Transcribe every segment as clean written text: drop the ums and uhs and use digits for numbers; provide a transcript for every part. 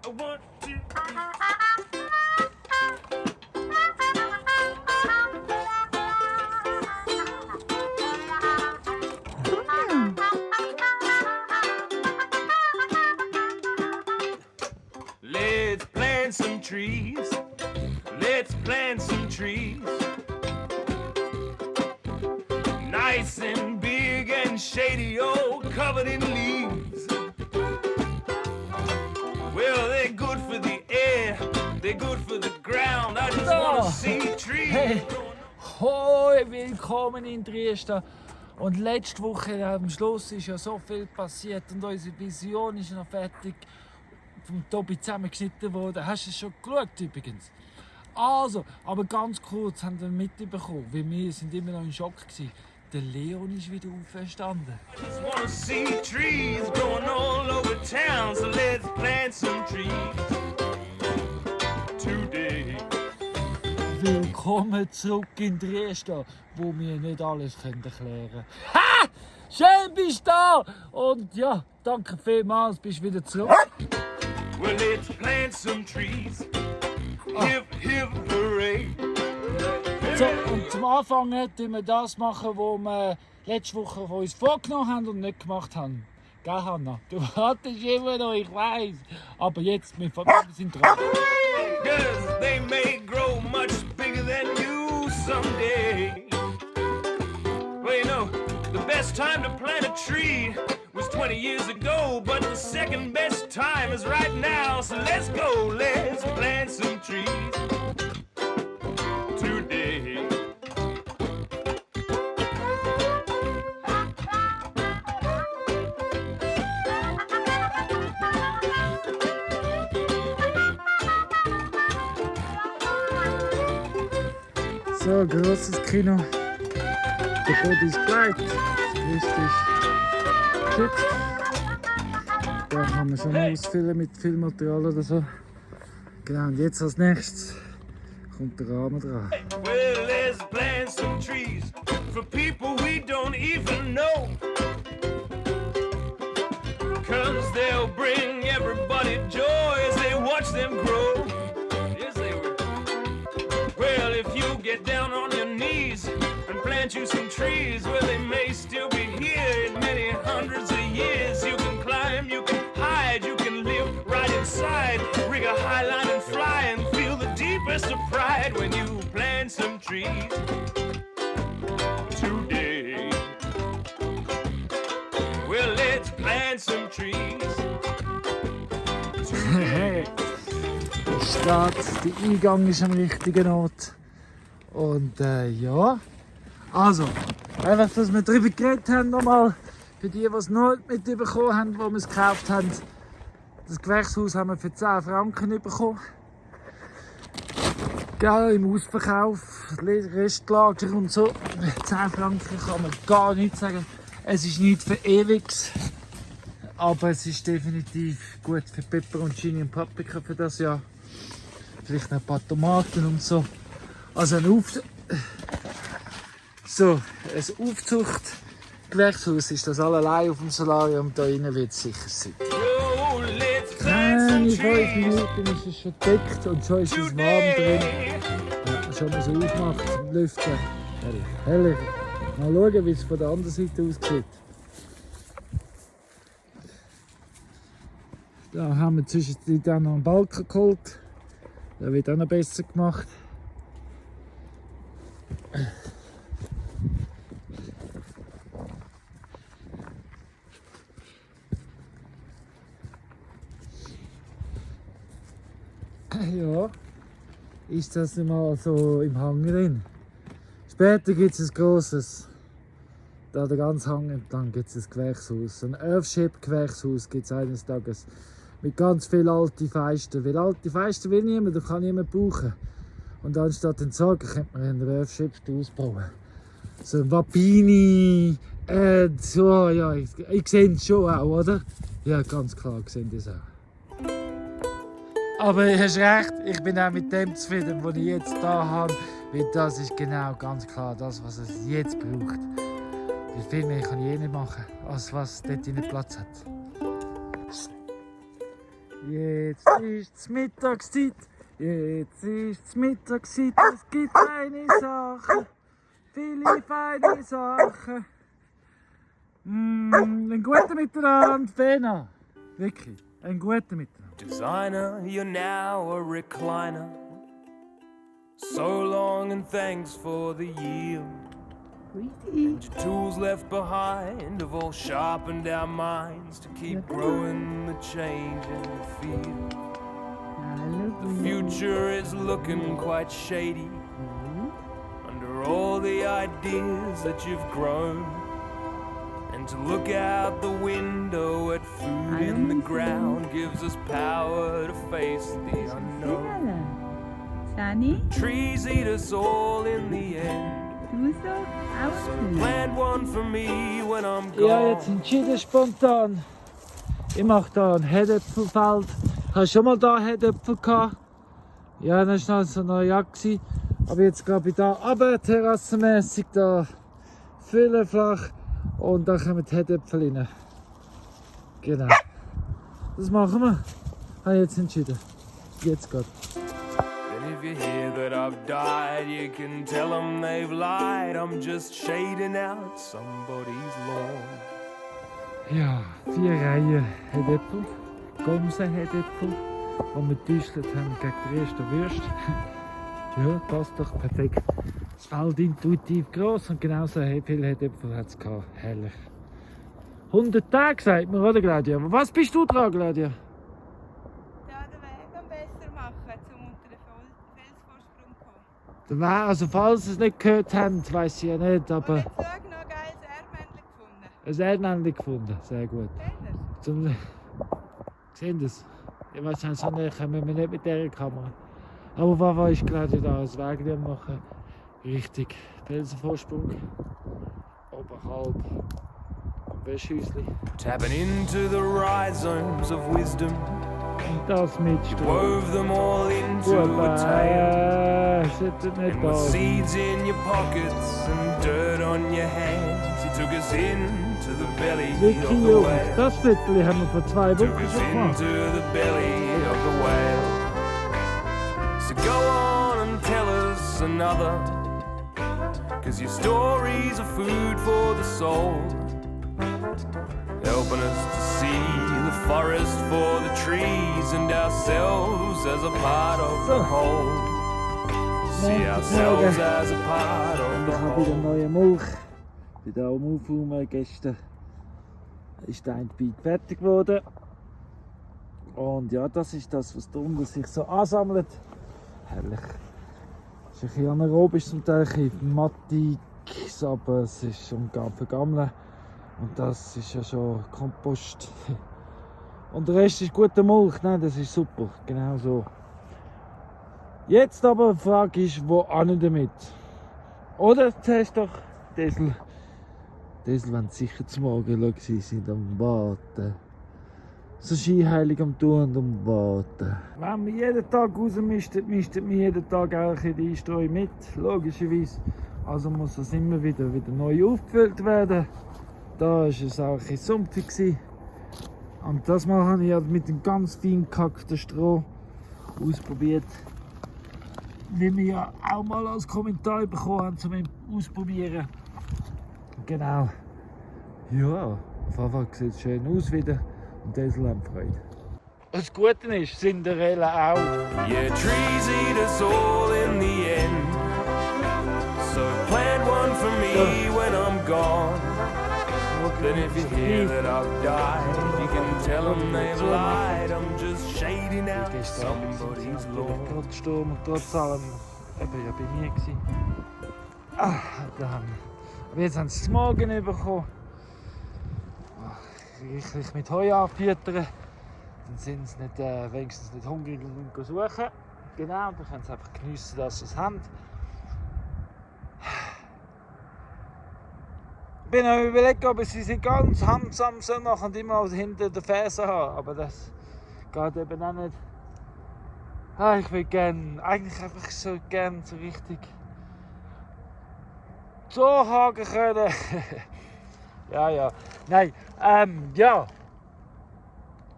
1, 2, 3. Let's plant some trees. Let's plant some trees. Nice and big and shady, all covered in leaves. Well, they're good for the air, they're good for the ground. I just want to see trees. Hey, hoi, willkommen in Trieste. Und letzte Woche am Schluss ist ja so viel passiert und unsere Vision ist noch fertig vom Tobi zusammengeschnitten worden. Hast du es schon geschaut übrigens? Also, aber ganz kurz haben wir mitbekommen, weil wir sind immer noch in Schock gewesen. Der Leon ist wieder auferstanden. I just want to see trees growing all over town, so let's plant some trees today. Willkommen zurück in Trieste, wo wir nicht alles erklären können. Ha! Schön bist du da! Und ja, danke vielmals, bist wieder zurück. Well, let's plant some trees. Hip, hip, hooray. So, und zum Anfang tun wir das machen, was wir letzte Woche von uns vorgenommen haben und nicht gemacht haben. Gell, Hanna? Du wartest immer noch, ich weiss. Aber jetzt, wir sind dran. 'Cause they may grow much bigger than you someday. Well, you know, the best time to plant a tree was 20 years ago, but the second best time is right now. So let's go, let's plant some trees today. So, grosses Kino. Der Boden ist bereit. Richtig geschützt. Da kann man schon ausfüllen mit Filmmaterial oder so. Genau, und jetzt als nächstes kommt der Rahmen dran. Well, let's plant some trees for people we don't even know. 'Cause they'll bring everybody joy as they watch them grow. Yes, they will. Well, if you get down on your knees and plant you some trees, well, they may still be here in many hundreds of years. You can climb, you can hide, you can live right inside. Rig a high line and fly and feel the deepest of pride when you plant some trees today. Well, let's plant some trees today. Der Start, der Eingang ist am richtigen Ort. Und ja, also, einfach, dass wir darüber geredet haben nochmal. Für die, die es noch nicht mitbekommen haben, wo wir es gekauft haben. Das Gewächshaus haben wir für 10 Franken bekommen. Gell, im Ausverkauf, Restlager und so. 10 Franken kann man gar nicht sagen. Es ist nicht für ewig. Aber es ist definitiv gut für Peperoncini und Paprika für das Jahr. Vielleicht noch ein paar Tomaten und so. Also ein Aufzuchtgewächshaus ist das allein auf dem Solarium. Da innen wird es sicher sein. Oh, let's plant some Keine 5 trees Minuten ist es schon gedeckt und schon ist es warm drin. today. Ja, schon mal so aufmacht zum Lüften. Herrlich, herrlich. Mal schauen, wie es von der anderen Seite aussieht. Da haben wir zwischendurch dann noch einen Balken geholt. Der wird auch noch besser gemacht. Ja, ist das mal so im Hang drin. Später gibt es ein grosses, da der ganze Hang entlang gibt es ein Gewächshaus. Ein Earthship-Gewächshaus gibt es eines Tages mit ganz vielen alten Feisten. Weil alte Feisten will niemand, da kann niemand brauchen. Und anstatt den Sagen könnte man einen Earthship ausbauen. So ein Wapini, so, ja, ich sehe es schon auch, oder? Ja, ganz klar, ich sehe das auch. Aber du hast recht, ich bin auch mit dem zufrieden, was ich jetzt da habe. Weil das ist genau ganz klar das, was es jetzt braucht. Weil viel mehr kann ich nicht machen, als was dort in Platz hat. Jetzt ist's Mittagszeit, jetzt ist's Mittagszeit, es gibt feine Sachen, viele feine Sachen. Ein guter Miteinander, Fena. Wirklich, ein guter Miteinander. Designer, you're now a recliner. So long and thanks for the yield. And your tools left behind have all sharpened our minds to keep growing the change in the field. The future is looking quite shady under all the ideas that you've grown. And to look out the window at food in the ground gives us power to face the unknown. Sani, Trees eat us all in the end. du so auch. Plant one for me when I'm Ich habe gone. jetzt entschieden spontan, ich mache hier ein Herdöpfelfeld. Ich hatte schon mal hier Herdöpfel gehabt. Ja, das war noch so eine Jagd. Aber jetzt gehe ich hier runter, terrassenmässig, da viel flach. Und da kommen die Herdöpfel rein. Genau. Das machen wir. Habe ich jetzt entschieden. Jetzt geht. And if you hear that I've died, you can tell them they've lied. I'm just shading out somebody's lawn. Ja, 4 Reihen Herdöpfel. Gomsen-Herdöpfel, die wir getäuscht haben gegen die erste Würste. Ja, passt doch perfekt. Das Feld intuitiv gross und genauso viele Herdöpfel hat es gehabt. Herrlich. 100 Tage, sagt man, oder Claudia? Aber was bist du dran, Claudia? Ja, den Weg am besser machen, um unter den Felsvorsprung zu kommen. Der Weg, also falls ihr es nicht gehört habt, weiss ich ja nicht, Und aber jetzt noch ein geiles Erdmännchen gefunden. ein Erdmännchen gefunden. Sehr gut. Kennt ihr? Sehen das? Ich weiß nicht, so näher kommen wir nicht mit dieser Kamera. Aber Wawa ist gerade da ein Weg machen. Richtig. Felsenvorsprung. Oberhalb. Am Wäschhäusli. Tapping into the rhizomes of wisdom, Und das mit Strom. wove them all into a tale. Sollte nicht And da with sein. seeds in your pockets and dirt on your hands, he took us into the belly Vicky of the Jungs, whale. das Viertel haben wir vor 2 Took Wochen us schon gemacht. into the belly of the whale. So go on and tell us another, 'cause your stories are food for the soul, helping us to see the forest for the trees and ourselves as a part of the whole. See ourselves as a part of the Ich habe wieder whole. neue Milch. Ich bin hier am Aufräumen. Gestern ist der eine Beet fertig geworden. Und ja, das ist das, was drunter sich so ansammelt. Herrlich. Es ist ein bisschen anaerobisch, zum Teil ein bisschen mattig, aber es ist schon vergammeln. Und das ist ja schon Kompost. Und der Rest ist gute Milch, nein, das ist super, genau so. Jetzt aber die Frage ist, wo an damit? Oder zuerst doch Desel. Desel wollen sicher zum Morgen schauen, sie sind am Warten. So scheinheilig am Tun und am Warten. Wenn wir jeden Tag rausmistet, mistet man jeden Tag auch die Einstreu mit, logischerweise. Also muss das immer wieder neu aufgefüllt werden. Da war es auch ein bisschen sumpfig gewesen. Und das Mal habe ich ja mit dem ganz fein gehackten Stroh ausprobiert. Wie wir ja auch mal als Kommentar bekommen haben, zum Ausprobieren. Genau. Ja, auf jeden Fall sieht es schön aus wieder. Und das haben Freude. Das Gute ist, Cinderella auch. Yeah, trees eat us all in the end. So plant one for me when I'm gone. Then if you hear that I've died, you can tell them they've lied. I'm just shading out somebody's lawn. Trotz Sturm und trotz allem. Eben ja bei mir gewesen. Ah, da haben wir. Aber jetzt haben sie es morgen bekommen. Reichlich mit Heu anfüttern. Dann sind sie nicht, wenigstens nicht hungrig und suchen. Genau, dann können sie einfach geniessen, dass sie es haben. Ich bin am überlegen, ob ich sie ganz handsam so machen und immer hinter der Ferse haben. Aber das geht eben auch nicht. Ah, ich will eigentlich einfach so gerne so richtig so haken können. ja. Nein, ja.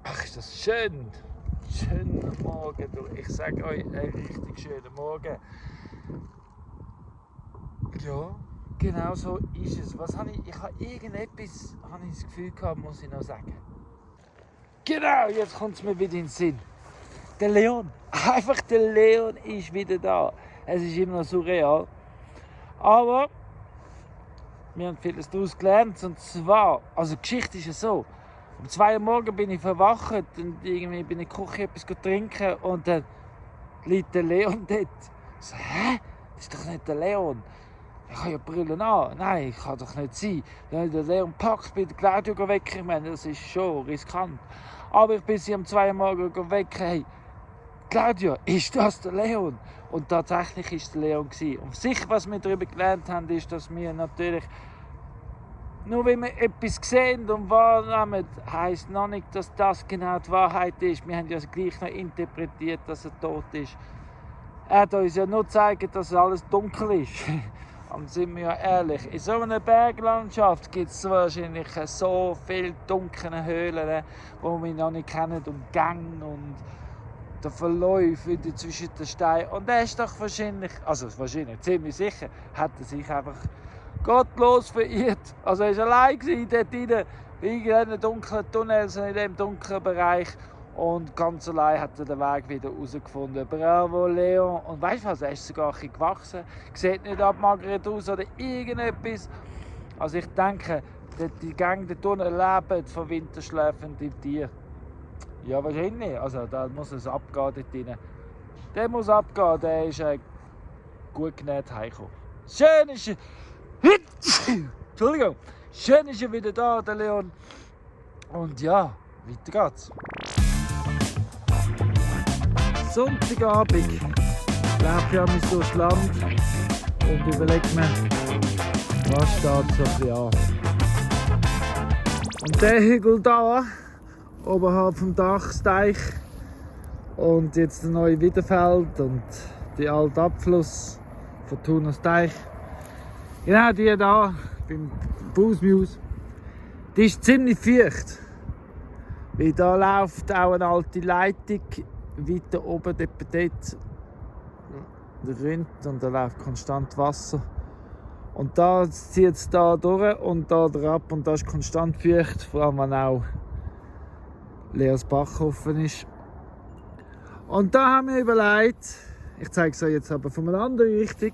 Ach, ist das schön. schönen Morgen. Ich sage euch, einen richtig schönen Morgen. Ja, genau so ist es. Was habe ich habe irgendetwas, habe ich das Gefühl gehabt, muss ich noch sagen. Genau, jetzt kommt es mir wieder in den Sinn. Der Leon. Einfach der Leon ist wieder da. Es ist immer noch surreal. Aber wir haben vieles daraus gelernt. Und zwar, also die Geschichte ist ja so. Um 2 Uhr morgens bin ich verwacht und irgendwie bin ich in die Küche etwas trinken und dann liegt der Leon dort. Ich so, hä? Das ist doch nicht der Leon. Ich habe ja Brille an. Nein, ich kann doch nicht sein. Dann habe ich den Leon gepackt, bin den Claudio wecken. Ich meine, das ist schon riskant. Aber ich bin sie um 2 Uhr morgens wecken. Hey, Claudio, ist das der Leon? Und tatsächlich war es der Leon. Und sicher, was wir darüber gelernt haben, ist, dass wir natürlich, nur wenn wir etwas sehen und wahrnehmen, heisst noch nicht, dass das genau die Wahrheit ist. Wir haben ja gleich noch interpretiert, dass er tot ist. Er hat uns ja nur gezeigt, dass alles dunkel ist. Und sind wir ja ehrlich, in so einer Berglandschaft gibt es wahrscheinlich so viele dunkle Höhlen, die wir noch nicht kennen, und Gänge und der Verlauf wieder zwischen den Steinen. Und er ist doch wahrscheinlich, ziemlich sicher, hat er sich einfach gottlos verirrt. Also er war allein dort rein, in diesen dunklen Tunnels, in diesem dunklen Bereich. Und ganz allein hat er den Weg wieder herausgefunden. Bravo, Leon. Und weißt du was, er ist sogar ein bisschen gewachsen. Sieht nicht abmagert aus oder irgendetwas. Also ich denke, die Gänge der Tunnel leben von winterschläfenden Tieren. Ja, wahrscheinlich. Also da muss es abgehen dort rein. Der muss abgehen, der ist gut genäht heimgekommen. Schön ist er. Entschuldigung. Schön ist er wieder da, der Leon. Und ja, weiter geht's. Sonntagabend. Ich laufe ja mich durchs Land und überlege mir, was steht so ein bisschen an. Und der Hügel da, oberhalb vom Dachsteich, und jetzt der neue Wiederfeld und die alte Abfluss von Thuner's Teich. Genau die da, beim Busmuse, die ist ziemlich feucht. Weil da läuft auch eine alte Leitung weiter oben dort rinnt und da läuft konstant Wasser. Und da zieht es da durch und da ab und da ist konstant feucht, vor allem wenn auch Leos Bach offen ist. Und da haben wir überlegt, ich zeige es euch jetzt aber von einer anderen Richtung.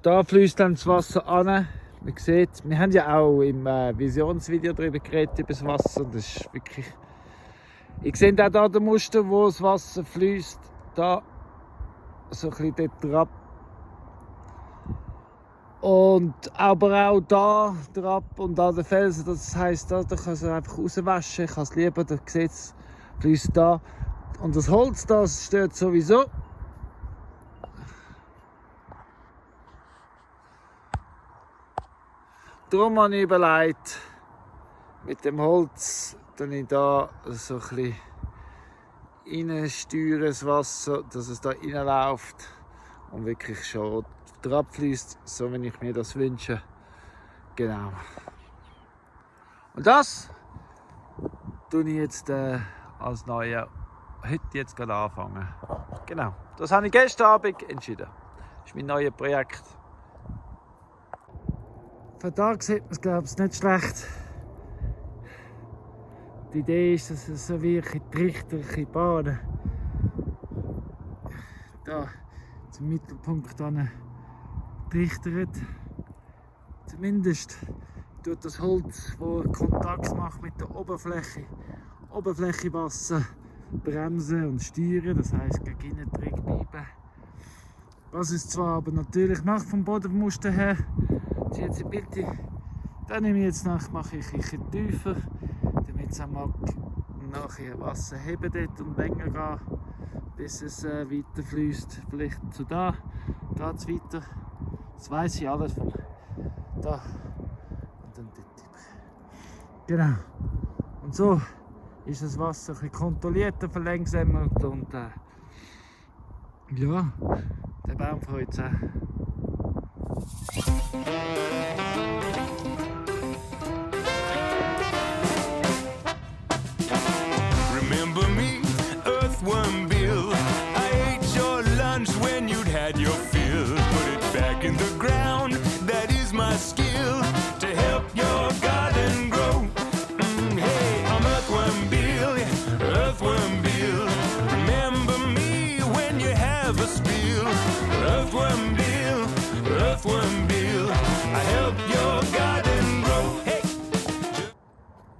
Da fließt dann das Wasser an. Man sieht, wir haben ja auch im Visionsvideo darüber geredet, über das Wasser. Das ist wirklich. Ich sehe auch da den Muster, wo das Wasser fließt. Da so ein bisschen dort drauf. Und aber auch da drauf und da der Felsen. Das heisst, da kann es einfach rauswaschen. Ich kann es lieber, da sieht es, fließt da. Und das Holz da, das stört sowieso. Darum habe ich überlegt, mit dem Holz dann ich da so ein bisschen reinsteuere, das Wasser, dass es da reinläuft und wirklich schon drauf fließt, so wie ich mir das wünsche. Genau. Und das tue ich jetzt als neue heute jetzt gerade anfangen. Genau. Das habe ich gestern Abend entschieden. Das ist mein neues Projekt. Von da sieht man es, glaube ich, nicht schlecht. Die Idee ist, dass es so wirklich trichterliche Bahnen da zum Mittelpunkt trichtert. Zumindest tut das Holz, das Kontakt macht mit der Oberfläche Wasser bremsen und steuern, das heisst gegen innen bleiben. Was es zwar aber natürlich macht vom Bodenmuster her, jetzt ein bisschen, dann nehme ich jetzt mache ich ein bisschen tiefer, damit es nachher Wasser heben dort und länger gehen, bis es weiter fließt. Vielleicht zu da geht es weiter. Das weiss ich alles von da und dann dort. Genau. Und so ist das Wasser ein bisschen kontrollierter, verlangsamt und ja, der Baum freut sich auch. Remember me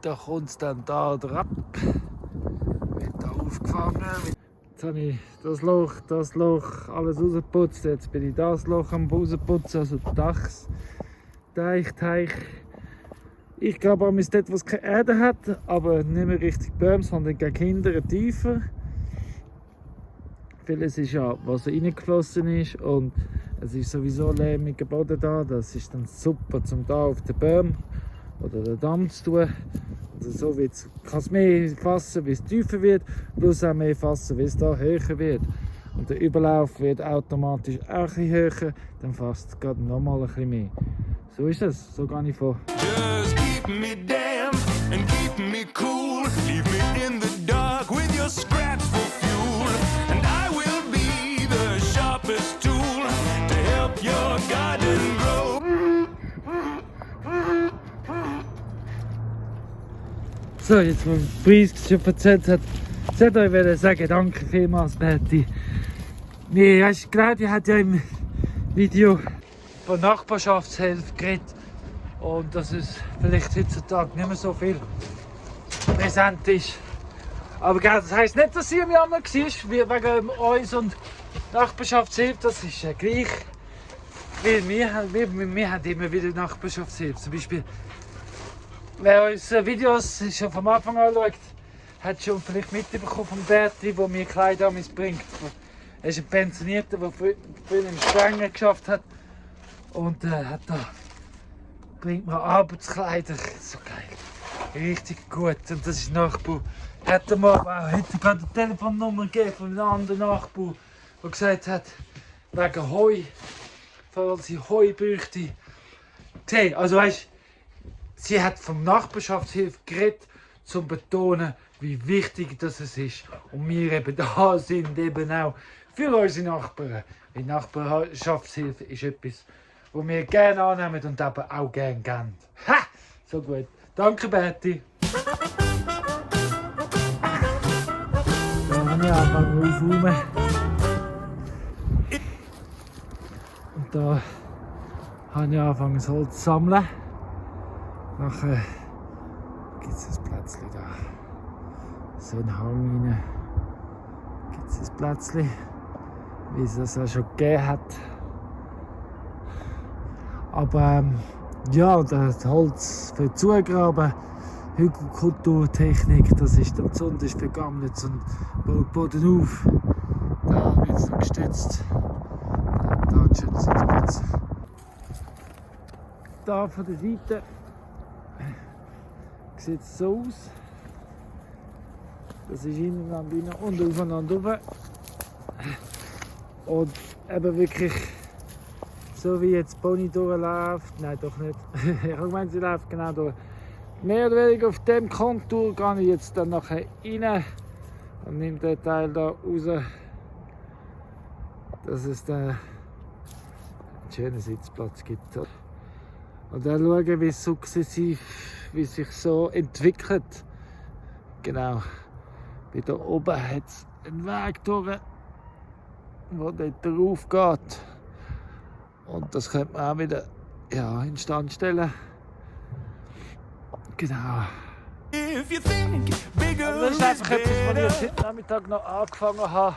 da kommt es dann da ab. Wird da aufgefangen. Jetzt habe ich das Loch, alles rausgeputzt. Jetzt bin ich das Loch am rausputzen, also Teich. Ich glaube auch, dort, wo es keine Erde hat, aber nicht mehr richtig Bäume, sondern gegen hinten tiefer. Vieles ist ja Wasser reingeflossen ist und es ist sowieso lehmiger Boden da. Das ist dann super, um da auf den Baum oder den Damm zu tun. Also so kann es mehr fassen, wie es tiefer wird, plus auch mehr fassen, wie es da höher wird. Und der Überlauf wird automatisch auch ein bisschen höher, dann fasst es gerade nochmal ein bisschen mehr. So ist es, so gehe ich vor. Just keep me damp and keep me cool. Leave me in the dark with your scraps for fuel. And I will be the sharpest tool to help your garden grow. So, jetzt wo Brice schon erzählt hat, sollte ich euch sagen, danke vielmals, Betty. Nee, hast du Claudia hat ja im Video von Nachbarschaftshilfe geredet und dass es vielleicht heutzutage nicht mehr so viel präsent ist. Aber das heisst nicht, dass sie im Jammer war, wegen uns und Nachbarschaftshilfe, das ist ja gleich. Weil wir haben immer wieder Nachbarschaftshilfe. Zum Beispiel, wer unsere Videos schon vom Anfang an schaut, hat schon vielleicht mitbekommen von Berti, der mir Kleider bringt. Er ist ein Pensionierter, der früher im Sprengen geschafft hat. Und bringt mir Arbeitskleider. So geil. Richtig gut. Und das ist ein Nachbar. Hätte mir heute gerade eine Telefonnummer gegeben von einem anderen Nachbar, der gesagt hat, wegen Heu, falls sie Heu bräuchte. Okay, also weißt, sie hat vom Nachbarschaftshilfe geredet, um zu betonen, wie wichtig das ist. Und wir eben da sind eben auch für unsere Nachbarn. Die Nachbarschaftshilfe ist etwas, das wir gerne annehmen und eben auch gerne geben. Ha! So gut. Danke, Betty. Da habe ich angefangen aufzuräumen. Und da habe ich angefangen, das Holz zu sammeln. Nachher gibt es ein Plätzchen da. So einen Hang rein. Gibt es ein Plätzchen, wie es das auch schon gegeben hat. Aber ja, das Holz für Zugraben, Hügelkulturtechnik, das ist dann besonders für Gamnitz und baut Boden auf. Da wird es noch gestützt. Da hat schön Sitzplatz. Da von der Seite sieht es so aus. Das ist ineinander rein und aufeinander rauf. Und eben wirklich so wie jetzt Pony durchläuft. Nein, doch nicht. Ich habe gemeint, sie läuft genau durch. Mehr oder weniger auf dem Kontur gehe ich jetzt dann nachher rein und nehme den Teil da raus, dass es dann einen schönen Sitzplatz gibt. Und dann schauen, wie es sukzessiv, wie es sich so entwickelt. Genau. Bei da oben hat es einen Weg durch, der dort drauf geht. Und das könnte man auch wieder instand stellen. Genau. Also das ist einfach etwas, was ich jetzt heute Nachmittag noch angefangen habe.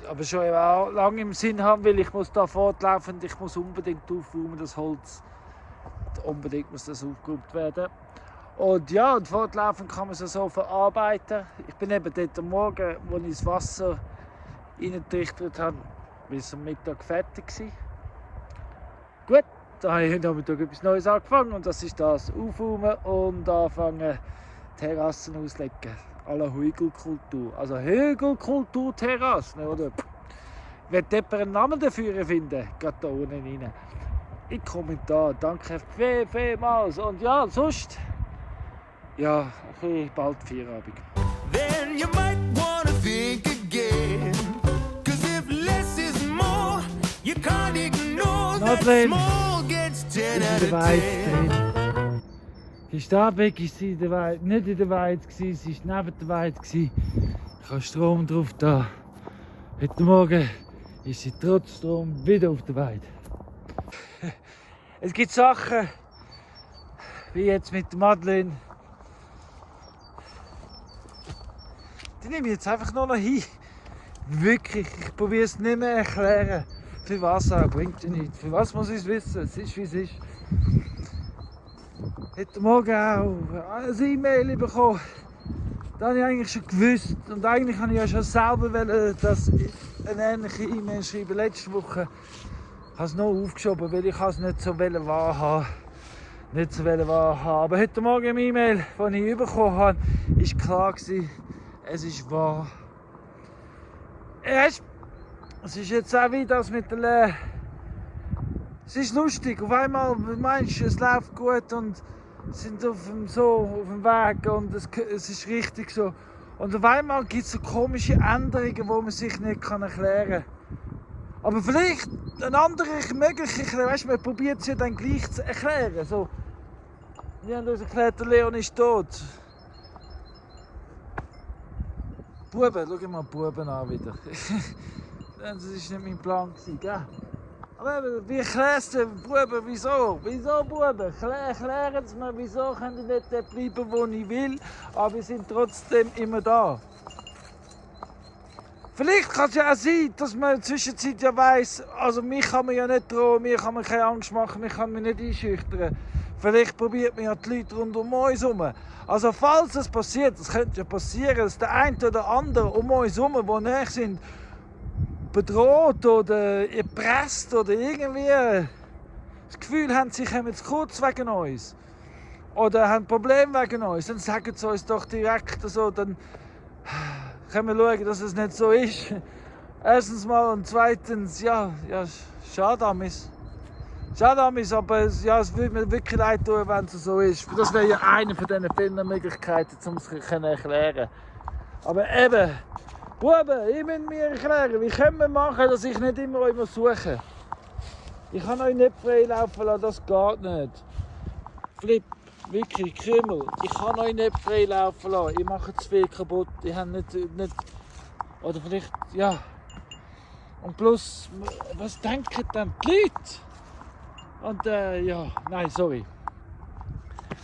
Aber schon auch lange im Sinn haben, weil ich muss da fortlaufend, ich muss unbedingt aufräumen, das Holz. Unbedingt muss das aufgeräumt werden. Und ja, und fortlaufend kann man es so verarbeiten. Ich bin eben dort am Morgen, als ich das Wasser reingetrichtert habe, bis am Mittag fertig gewesen. Gut, da habe ich heute Nachmittag etwas Neues angefangen und das ist das Aufräumen und anfangen Terrassen auslegen. À la Hügelkultur. Also Hügelkultur-Terrassen, oder? Wenn jemand einen Namen dafür finden, geht da unten rein. In Kommentar. Danke vielmals. Und ja, sonst, ja, okay, bald Feierabend. Then you might wanna think again. 'Cause if less is more, you can't ignore that small gets 10 out of 10. Die Starbeck war nicht in der Weide, sie war neben der Weide. Ich habe Strom drauf da. Heute Morgen ist sie trotz Strom wieder auf der Weide. Es gibt Sachen, bin jetzt mit Madeleine. Die nehme ich jetzt einfach nur noch hin. Wirklich, ich probiere es nicht mehr erklären. Für was auch, bringt ja nichts. Für was muss ich es wissen? Es ist wie es ist. Heute Morgen auch eine E-Mail bekommen. Das habe ich eigentlich schon gewusst. Und eigentlich habe ich ja schon selber wollen, dass ich eine ähnliche E-Mail schreiben. Letzte Woche habe ich es noch aufgeschoben, weil ich es nicht so wahrhaben wollte. Aber heute Morgen im E-Mail, das ich bekommen habe, war klar gewesen, es ist wahr. Es ist jetzt auch wie das mit der Es ist lustig, auf einmal meinst du, es läuft gut und sind auf dem Weg und es ist richtig so. Und auf einmal gibt es so komische Änderungen, die man sich nicht erklären kann. Aber vielleicht eine andere mögliche Erklärung, weißt du, man probiert es ja dann gleich zu erklären. So. Wir haben uns erklärt, der Leon ist tot. Buben, schau mal Buben an wieder. Das war nicht mein Plan, gell? Aber wie erklärst du Buben, wieso? Wieso Buben? Erklären Sie mir, wieso kann ich nicht dort bleiben, wo ich will, aber wir sind trotzdem immer da. Vielleicht kann es ja auch sein, dass man in der Zwischenzeit ja weiss, also mich kann man ja nicht drohen, mir kann man keine Angst machen, mich kann man nicht einschüchtern. Vielleicht probiert man ja die Leute rund um uns herum. Also falls es passiert, es könnte ja passieren, dass der eine oder andere um uns herum, die näher sind, bedroht oder erpresst oder irgendwie das Gefühl haben, sie kommen zu kurz wegen uns oder haben Probleme wegen uns, dann sagen sie uns doch direkt so, dann können wir schauen, dass es nicht so ist. Erstens mal und zweitens, ja schade amis. Aber es würde mir wirklich leid tun, wenn es so ist. Das wäre ja eine von diesen vielen Möglichkeiten, um es zu erklären. Aber eben, Buben, ich muss mir erklären, wie können wir machen, dass ich nicht immer euch suchen? Ich kann euch nicht freilaufen lassen, das geht nicht. Flip, wirklich, Krümel, ich kann euch nicht freilaufen lassen. Ich mache zu viel kaputt, ich habe nicht... Oder vielleicht, ja. Und plus, was denken dann die Leute? Und ja, nein, sorry.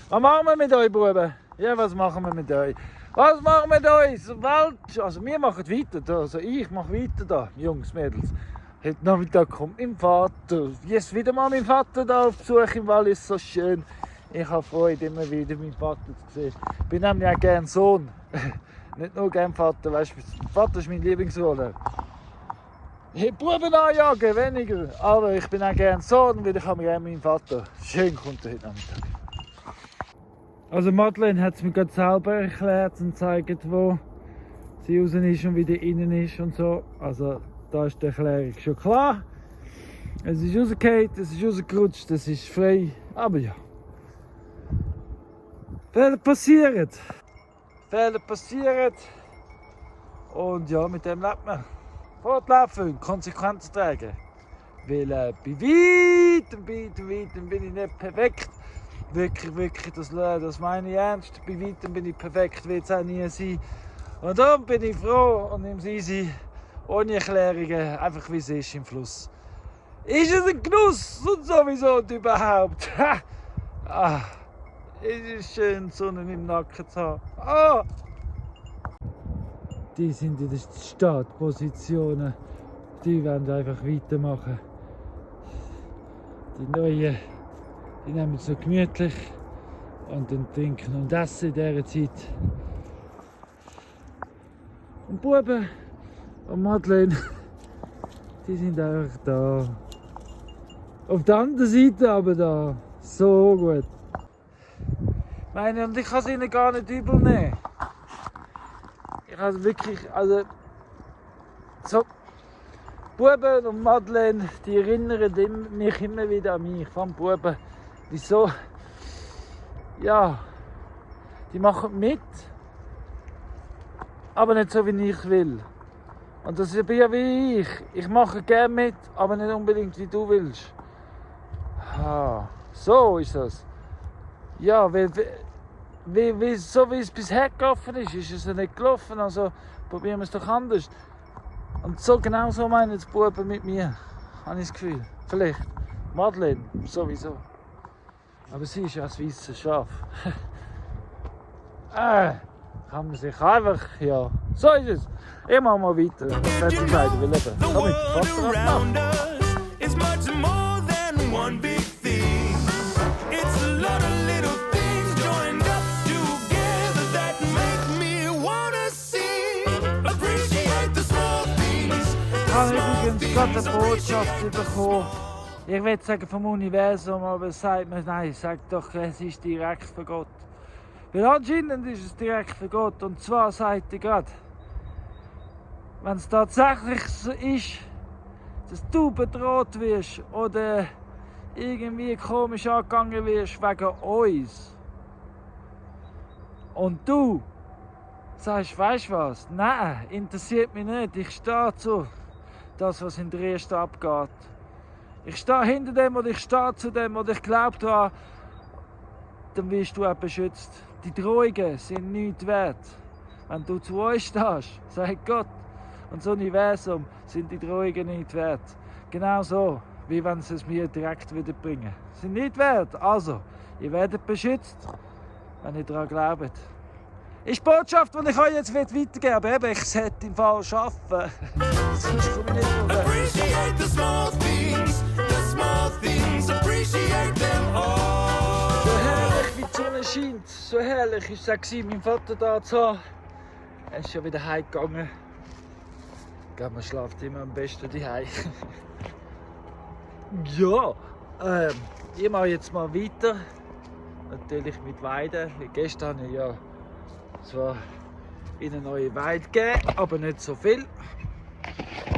Was machen wir mit euch, Buben? Ja, was machen wir mit euch? Was machen wir da in der Welt? Also wir machen weiter, also ich mache weiter da, Jungs, Mädels. Heute Nachmittag kommt mein Vater. Jetzt wieder mal mein Vater da auf Besuch im Wallis, so schön. Ich habe Freude, immer wieder meinen Vater zu sehen. Ich bin nämlich auch gerne Sohn. Nicht nur gerne Vater, weißt du, Vater ist meine Lieblingsrolle. Buben anjagen, weniger. Aber ich bin auch gerne Sohn, weil ich habe gerne meinen Vater. Schön kommt er heute Nachmittag. Also Madeleine hat es mir gerade selber erklärt und zeigt, wo sie raus ist und wieder innen ist und so. Also da ist die Erklärung schon klar. Es ist rausgefallen, es ist rausgerutscht, es ist frei. Aber ja. Fehler passieren. Und ja, mit dem lebt man. Fortlaufen und Konsequenzen tragen. Weil bei weitem bin ich nicht perfekt. Wirklich, das meine ich ernst. Bei weitem bin ich perfekt, will es auch nie sein. Und darum bin ich froh und nehme es easy, ohne Erklärungen, einfach wie es ist im Fluss. Ist es ein Genuss und sowieso und überhaupt. Es ist schön, die Sonne im Nacken zu haben. Die sind in den Startpositionen. Die wollen einfach weitermachen. Die Neuen, die nehmen es so gemütlich und dann trinken und essen in dieser Zeit. Und Buben und Madeleine, die sind einfach da. Auf der anderen Seite aber da. So gut. Und ich kann es ihnen gar nicht übel nehmen. Ich habe wirklich, also so, Buben und Madeleine, die erinnern mich immer wieder an mich, von Buben. Wieso? Ja, die machen mit, aber nicht so wie ich will. Und das bin ja wie ich. Ich mache gerne mit, aber nicht unbedingt wie du willst. So ist das. Ja, so wie es bisher gelaufen ist es ja nicht gelaufen, also probieren wir es doch anders. Und so genau so meinen die Buben mit mir, habe ich das Gefühl. Vielleicht. Madeleine, sowieso. Aber sie ist ja ein weisses Schaf. Kann man sich einfach, ja, so ist es. Ich mach mal weiter. Das ist weiter, weil eben, The komm mit world Vater around abmachen. us is much more than one big thing. It's a lot of little things joined up together that make me wanna sing. Appreciate the small things. Ich habe übrigens gerade eine Botschaft bekommen. Ich will sagen vom Universum, aber es sagt mir, nein, sagt doch, es ist direkt von Gott. Weil anscheinend ist es direkt von Gott. Und zwar sagt er gerade, wenn es tatsächlich so ist, dass du bedroht wirst oder irgendwie komisch angegangen wirst wegen uns und du sagst, weißt du was, nein, interessiert mich nicht, ich stehe zu das, was in Dresden abgeht. Ich stehe hinter dem oder ich stehe zu dem oder ich glaube daran, dann wirst du auch beschützt. Die Drohungen sind nichts wert. Wenn du zu uns stehst, sagt Gott und das Universum, sind die Drohungen nicht wert. Genau so, wie wenn sie es mir direkt wieder bringen. Sie sind nicht wert. Also, ihr werdet beschützt, wenn ihr daran glaubt. Ist die Botschaft, die ich euch jetzt weitergeben will. Aber eben, ich sollte im Fall arbeiten. Sonst komme ich nicht raus. Appreciate the small things, appreciate them all. So herrlich, wie die Sonne scheint. So herrlich ist es auch gewesen, meinen Vater da zu haben. Er ist schon wieder heimgegangen. Man schläft immer am besten daheim. Ja, ich mache jetzt mal weiter. Natürlich mit Weiden. Gestern habe ich ja zwar in eine neue Weide gegeben, aber nicht so viel.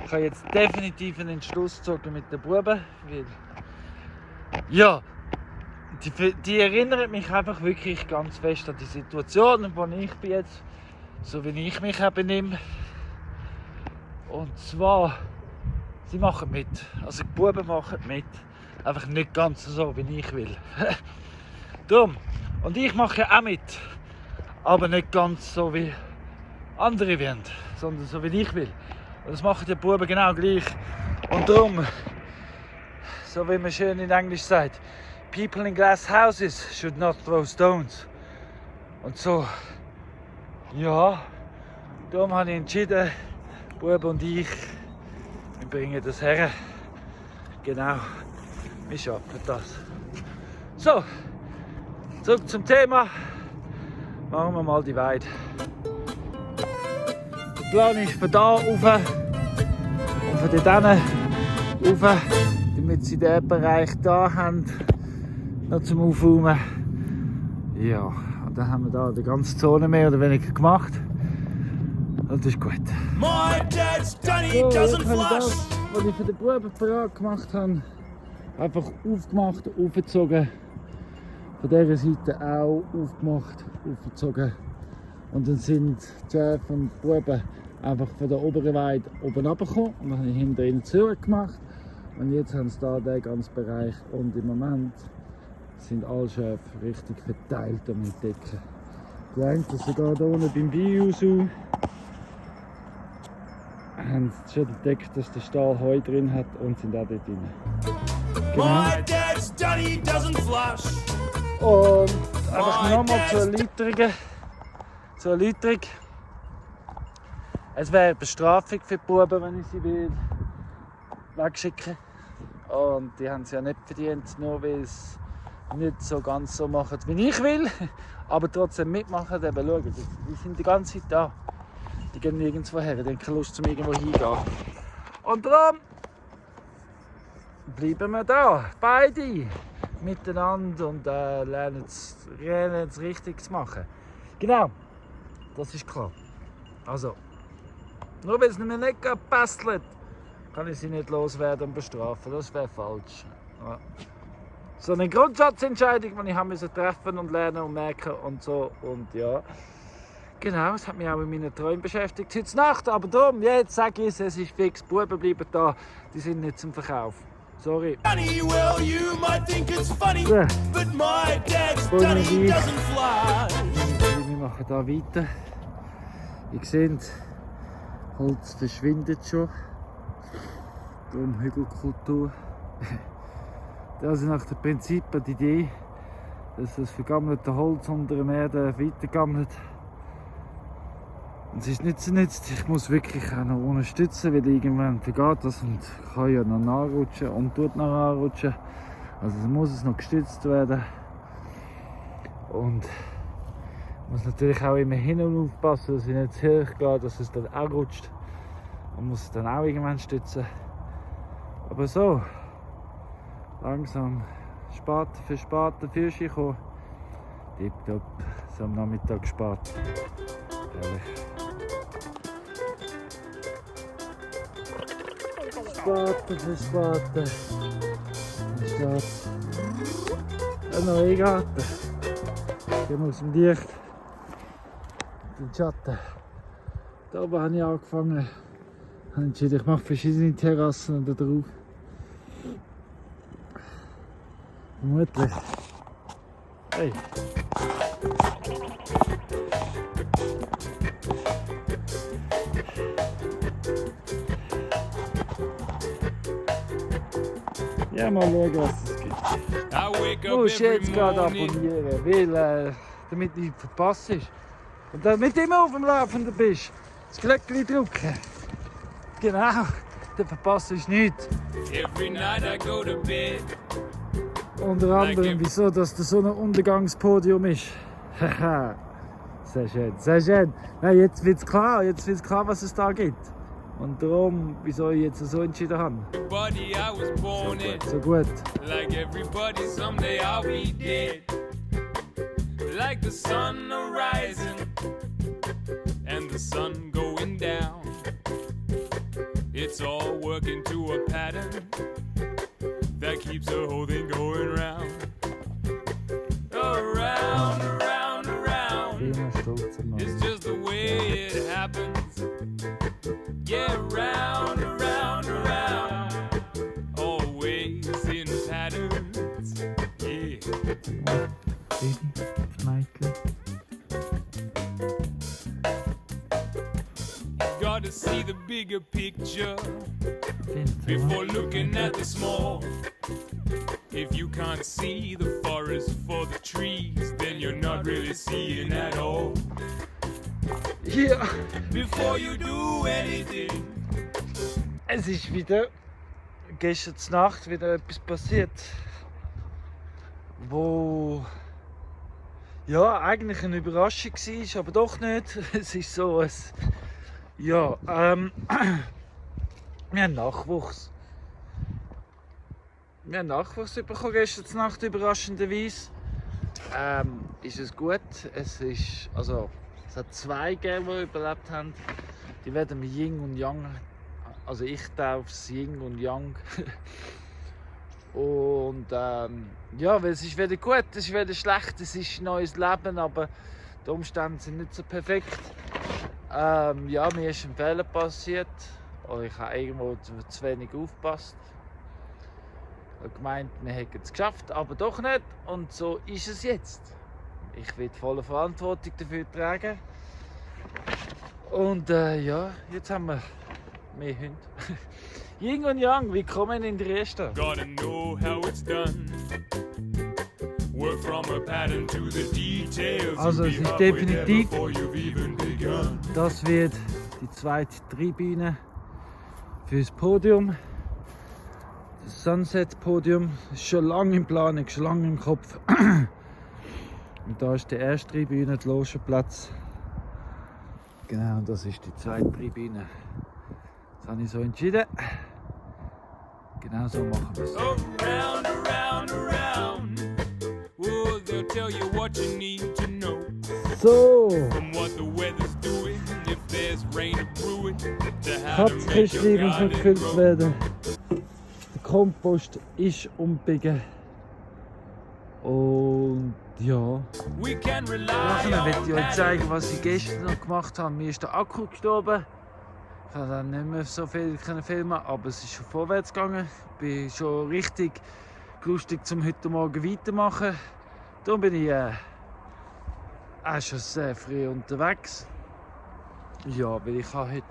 Ich habe jetzt definitiv einen Entschluss gezogen mit den Buben, weil ja, die erinnern mich einfach wirklich ganz fest an die Situation, in der ich bin jetzt, so wie ich mich benehme. Und zwar, sie machen mit, also die Buben machen mit, einfach nicht ganz so, wie ich will. Darum, und ich mache auch mit, aber nicht ganz so, wie andere wollen, sondern so, wie ich will. Und das machen die Buben genau gleich. Und darum, so wie man schön in Englisch sagt, people in glass houses should not throw stones. Und so, ja, darum habe ich entschieden, Bub und ich, wir bringen das her. Genau, wir schaffen das. So, zurück zum Thema. Machen wir mal die Weide. Der Plan ist von da rauf und von dort rauf, damit sie den Bereich da haben, noch zum Aufräumen. Ja, und dann haben wir da die ganze Zone mehr oder weniger gemacht. Und das ist gut. My dad's done, he So, jetzt doesn't habe ich das, flush. was ich für den Buben parat gemacht habe, einfach aufgemacht, aufgezogen. Von dieser Seite auch aufgemacht, aufgezogen. Und dann sind die Schäfe und die Buben einfach von der oberen Weide oben runtergekommen. Und dann habe ich hinter ihnen zugemacht. Und jetzt haben sie hier den ganzen Bereich. Und im Moment sind alle Schäfe richtig verteilt am Entdecken. Die einen sogar hier unten beim Biusu haben schon entdeckt, dass der Stall Heu drin hat und sind auch dort drin. Genau. My dad's done, he doesn't flush. Und einfach nochmal zur Erläuterung. Es wäre eine Bestrafung für die Buben, wenn ich sie will wegschicken. Und die haben es ja nicht verdient, nur weil sie es nicht so ganz so machen, wie ich will. Aber trotzdem mitmachen, eben schauen. Die sind die ganze Zeit da. Die gehen nirgendwo her, die haben keine Lust, zum irgendwo hingehen. Und darum bleiben wir da, beide miteinander und lernen es richtig zu machen. Genau, das ist klar. Also, nur weil es mir nicht gepasst, kann ich sie nicht loswerden und bestrafen. Das wäre falsch. Ja. So eine Grundsatzentscheidung, die ich treffen musste und lernen und merken und so. Und ja, genau, es hat mich auch in meinen Träumen beschäftigt heute Nacht. Aber darum, jetzt sage ich es ist fix. Die Buben bleiben da, die sind nicht zum Verkauf. Sorry. Funny, well, you might think it's funny, Ja. but my dad's done, he doesn't flush. Wir machen hier weiter. Ihr seht, Holz verschwindet schon. Darum Hügelkultur. Das ist nach dem Prinzip die Idee, dass das vergammelte Holz unter der Erde weitergammelt. Und es ist nicht so nützt, ich muss wirklich auch noch unterstützen, weil irgendwann vergeht das und kann ja noch nachrutschen und tut noch nachrutschen. Also muss es noch gestützt werden. Und ich muss natürlich auch immer hin und aufpassen, dass ich nicht zu hoch gehe, dass es dann auch rutscht. Man muss es dann auch irgendwann stützen. Aber so, langsam Spaten für Spaten für sich kommen. Tipptopp, so am Nachmittag gespart. Ehrlich. Spaten für Spaten. Dann steht ein neuer Garten. Hier aus dem Licht, den Schatten. Da oben habe ich angefangen. Ich habe entschieden, ich mache verschiedene Terrassen da drauf. Vermutlich. Hey. Ja, mal schauen, was es gibt. Du musst jetzt gerade abonnieren, weil damit du nicht verpasst. Und damit du immer auf dem Laufenden bist, das Glöckchen drücken. Genau, dann verpasst du nichts. Unter anderem, wieso dass das so ein Untergangspodium ist. Haha, sehr schön, sehr schön. Nein, jetzt wird es klar, was es da gibt. Und darum, wieso ich jetzt so entschieden habe. So gut. Like everybody, someday I'll be dead. Like the sun arising and the sun going down. It's all working to a pattern that keeps the whole thing going round. Around, around, around. It's just the way it happens. Yeah, round, around, around. Always in patterns. Yeah. Michael. Gotta see the bigger picture before looking at the small. If you can't see the forest for the trees, then you're not really seeing at all. Ja. Before you do anything. Es ist wieder gestern Nacht wieder etwas passiert, wo ja eigentlich eine Überraschung war, aber doch nicht. Es ist so ein ja wir haben Nachwuchs. Wir haben Nachwuchs bekommen gestern Nacht überraschenderweise. Ist es gut? Es hat 2 gegeben, die überlebt haben. Die werden wir Yin und Yang. Also ich taufe es Yin und Yang. Und ja, weil es ist weder gut, es ist weder schlecht, es ist ein neues Leben, aber die Umstände sind nicht so perfekt. Ja, mir ist ein Fehler passiert. Oder ich habe irgendwo zu wenig aufgepasst. Ich habe gemeint, wir hätten es geschafft, aber doch nicht. Und so ist es jetzt. Ich will die volle Verantwortung dafür tragen. Und ja, jetzt haben wir mehr Hunde. Yin und Yang, willkommen in der Riesta. Gotta know how it's done. Work from a pattern to the details. Also es ist definitiv, das wird die zweite Tribüne für das Podium. Das Sunset-Podium ist schon lange in Planung, schon lange im Kopf. Und da ist die erste Tribüne, der Logenplatz. Genau, und das ist die zweite Tribüne. Das habe ich so entschieden. Genau so machen wir es. Around, around, around. Oh, they'll tell you what you need to know. So, From what the weather's doing, if there's rain to brew it, to how to make Katzkistchen your muss noch garden gefüllt grow. werden. Der Kompost ist umbiegen. Und ja. We can rely Nachher möchte on ich euch that. zeigen, was ich gestern noch gemacht habe. Mir ist der Akku gestorben. Ich konnte dann nicht mehr so viel filmen, aber es ist schon vorwärts gegangen. Ich bin schon richtig lustig, zum heute Morgen weitermachen. Darum bin ich auch schon sehr früh unterwegs. Ja, weil ich habe heute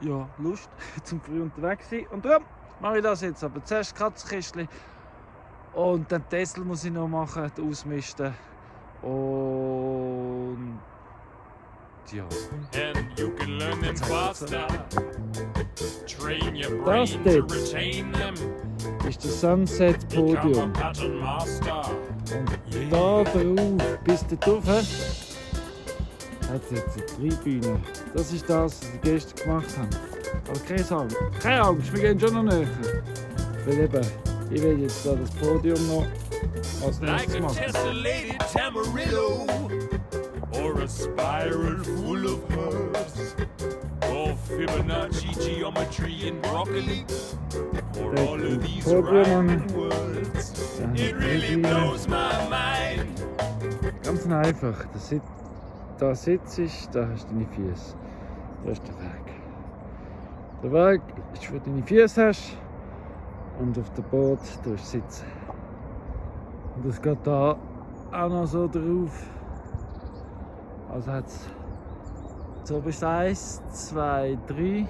ja, Lust zum früh unterwegs sein. Und darum mache ich das jetzt. Aber zuerst Katzenkistchen Und dann Tesla muss ich noch machen, ausmisten. Und ja. And you can learn them faster. Train your Das brain to dort retain them. ist das Sunset Become a Podium. pattern master. Und da drauf, bis da drauf, hat es jetzt eine Tribüne. Das ist das, was die gestern gemacht haben. Aber keine Angst, wir gehen schon noch näher. Weil eben, ich will jetzt da das Podium noch als Like nächstes a machen. tessellated Tamarillo, or a spiral full of herbs, or Fibonacci geometry in broccoli, or all of these rhyming words. It really blows my mind. Ganz einfach. Da sitzt ich, da hast du deine Füße. Da ist der Weg. Der Weg ist, wo du deine Füße hast. Und auf dem Boot du sitzen. Und das geht da auch noch so drauf. Also hat es so bis 1, 2, 3,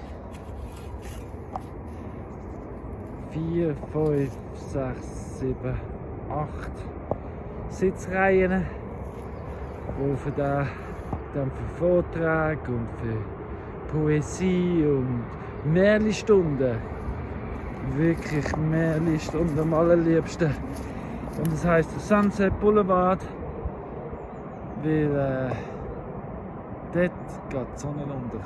4, 5, 6, 7, 8 Sitzreihen, wo für dann für Vorträge und für Poesie und Märchenstunden, wirklich Märchenstunden am allerliebsten. Und das heisst Sunset Boulevard, weil dort geht die Sonne unter.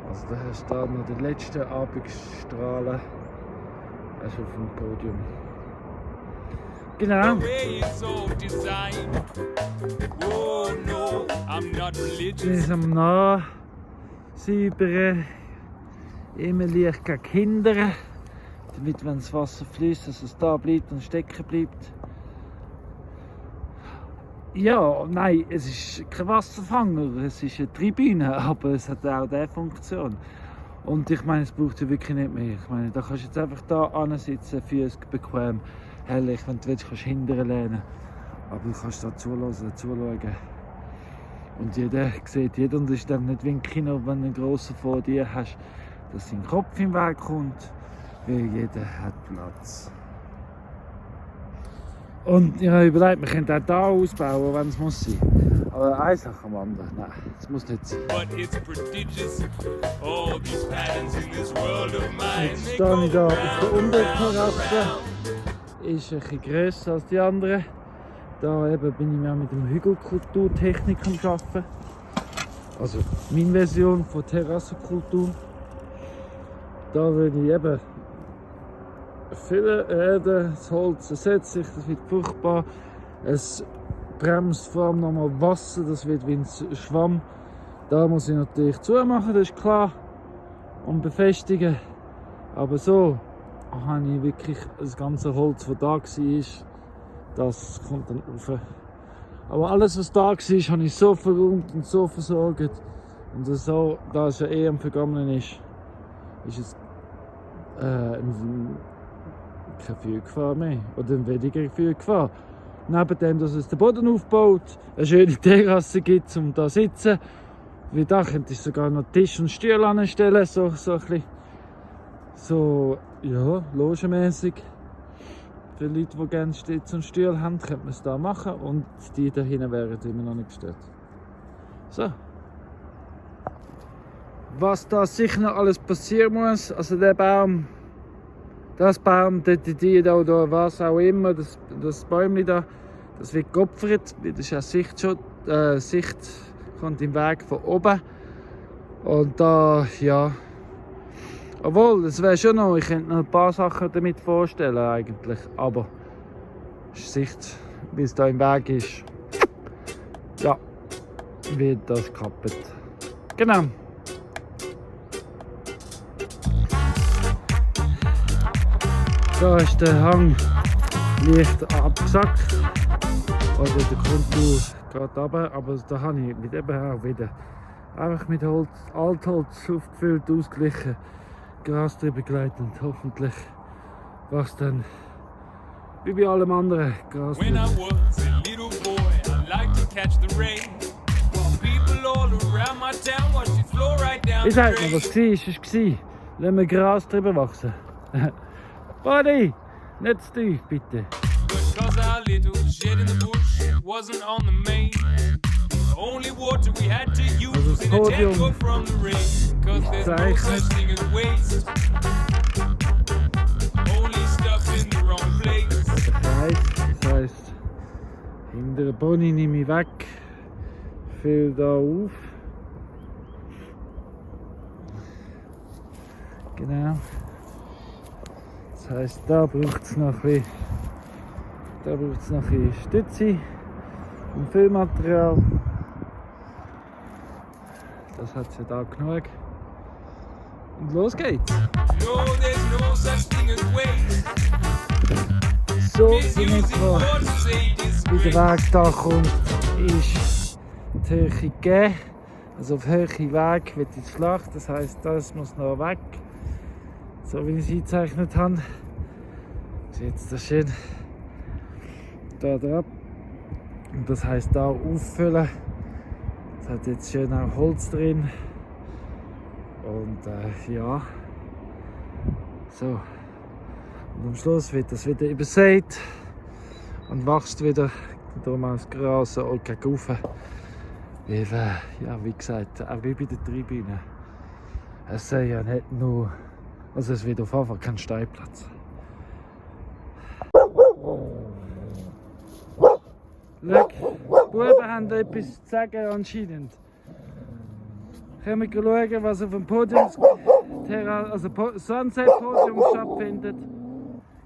Also da hast du da noch die letzten Abendstrahlen auf dem Podium. Genau. The way it's so designed. Oh no, I'm not Wir religious. sind am Nachsäubern, immer leicht gegen hindern, damit, wenn das Wasser fließt, dass es da bleibt und stecken bleibt. Ja, nein, es ist kein Wasserfanger, es ist eine Tribüne, aber es hat auch diese Funktion. Und ich meine, es braucht ja wirklich nicht mehr. Ich meine, da kannst du jetzt einfach da ansitzen, Füße bequem, herrlich, wenn du willst, kannst du hinterher lehnen. Aber du kannst da zuschauen. Und jeder sieht jeden und es ist dann nicht wie ein Kino, wenn du einen grossen vor dir hast, dass sein Kopf im Weg kommt, weil jeder hat Platz. Und ich habe überlegt, wir könnten auch hier ausbauen, wenn es muss sein. Aber eine Sache am anderen, nein, es muss nicht sein. But it's prodigious. All these patterns in this world of mine. Jetzt They stehe ich go hier auf der round, Unterterrasse. round. Ist ein bisschen grösser als die anderen. Da eben bin ich mehr mit dem Hügelkulturtechnik am Arbeiten. Also meine Version von Terrassenkultur. Da würde ich eben viele Erde, das Holz ersetzt sich, das wird fruchtbar. Es bremst vor allem nochmal Wasser, das wird wie ein Schwamm. Da muss ich natürlich zumachen, das ist klar. Und befestigen. Aber so habe ich wirklich das ganze Holz, das da war, das kommt dann rauf. Aber alles, was da war, habe ich so verräumt und so versorgt. Und so, da es ja eh am Vergammeln ist es keine Vielgefahr mehr. Oder weniger Vielgefahr. Neben dem, dass es den Boden aufbaut, eine schöne Terrasse gibt, um da zu sitzen. Wie da könnte ich sogar noch Tisch und Stühle anstellen, so ein bisschen. So, ja, logenmäßig. Für Leute, die gerne Sitz und Stühle haben, könnte man es da machen und die da hinten wären immer noch nicht gestört. So. Was da sicher noch alles passieren muss, also der Baum, das Baum, die da oder was auch immer, das Bäumchen da, das wird geopfert, das ist ja Sichtschutz, Sicht kommt im Weg von oben. Und da, ja. Obwohl, das wäre schon noch, ich könnte noch ein paar Sachen damit vorstellen eigentlich, aber Sicht, wie es da im Weg ist, ja, wird das kaputt. Genau. Da ist der Hang leicht abgesackt, oder der Kontur geht runter, aber da habe ich mit eben auch wieder einfach mit Holz, Altholz aufgefüllt, ausgeglichen. Gras drüber gelegt und hoffentlich was dann wie bei allem anderen Gras When I was a little boy, I liked to catch the rain. People all around my town watched it flow right down Ich the sag mir, was drain. war, ist war. Lassen wir Gras drüber wachsen. Buddy, Nicht zu tief, bitte. But 'cause our little shed in the bush wasn't on the main, the only water we had to use in a Podium tango from the rain. 'Cause there's no zeichnet. such thing as waste, only stuff in the wrong place. Der Kreis, das heisst, hinter der Bonnie nehme ich weg, fülle da auf. Genau. Das heisst, da braucht es noch ein bisschen Stütze und Füllmaterial. Das hat es ja da genug. Und los geht's! No, there's no such thing as waste. So in Misusing etwa, water's a wie der disgrace. Weg da kommt, ist die Höhe gegeben. Also auf Höhe Weg wird es flach, das heisst, das muss noch weg. So wie ich es eingezeichnet habe. Sieht das schön da drauf. Und das heisst da auffüllen. Es hat jetzt schön auch Holz drin. Und ja. So. Und am Schluss wird das wieder übersät und wächst wieder. Darum auch das Gras so gegen rauf. Weil, ja, wie gesagt, auch wie bei der Tribüne. Es sei ja nicht nur. Also es wird auf jeden Fall kein Steinplatz. Schau, die Buben haben etwas zu sagen anscheinend. Können wir schauen, was auf dem Sunset-Podium stattfindet.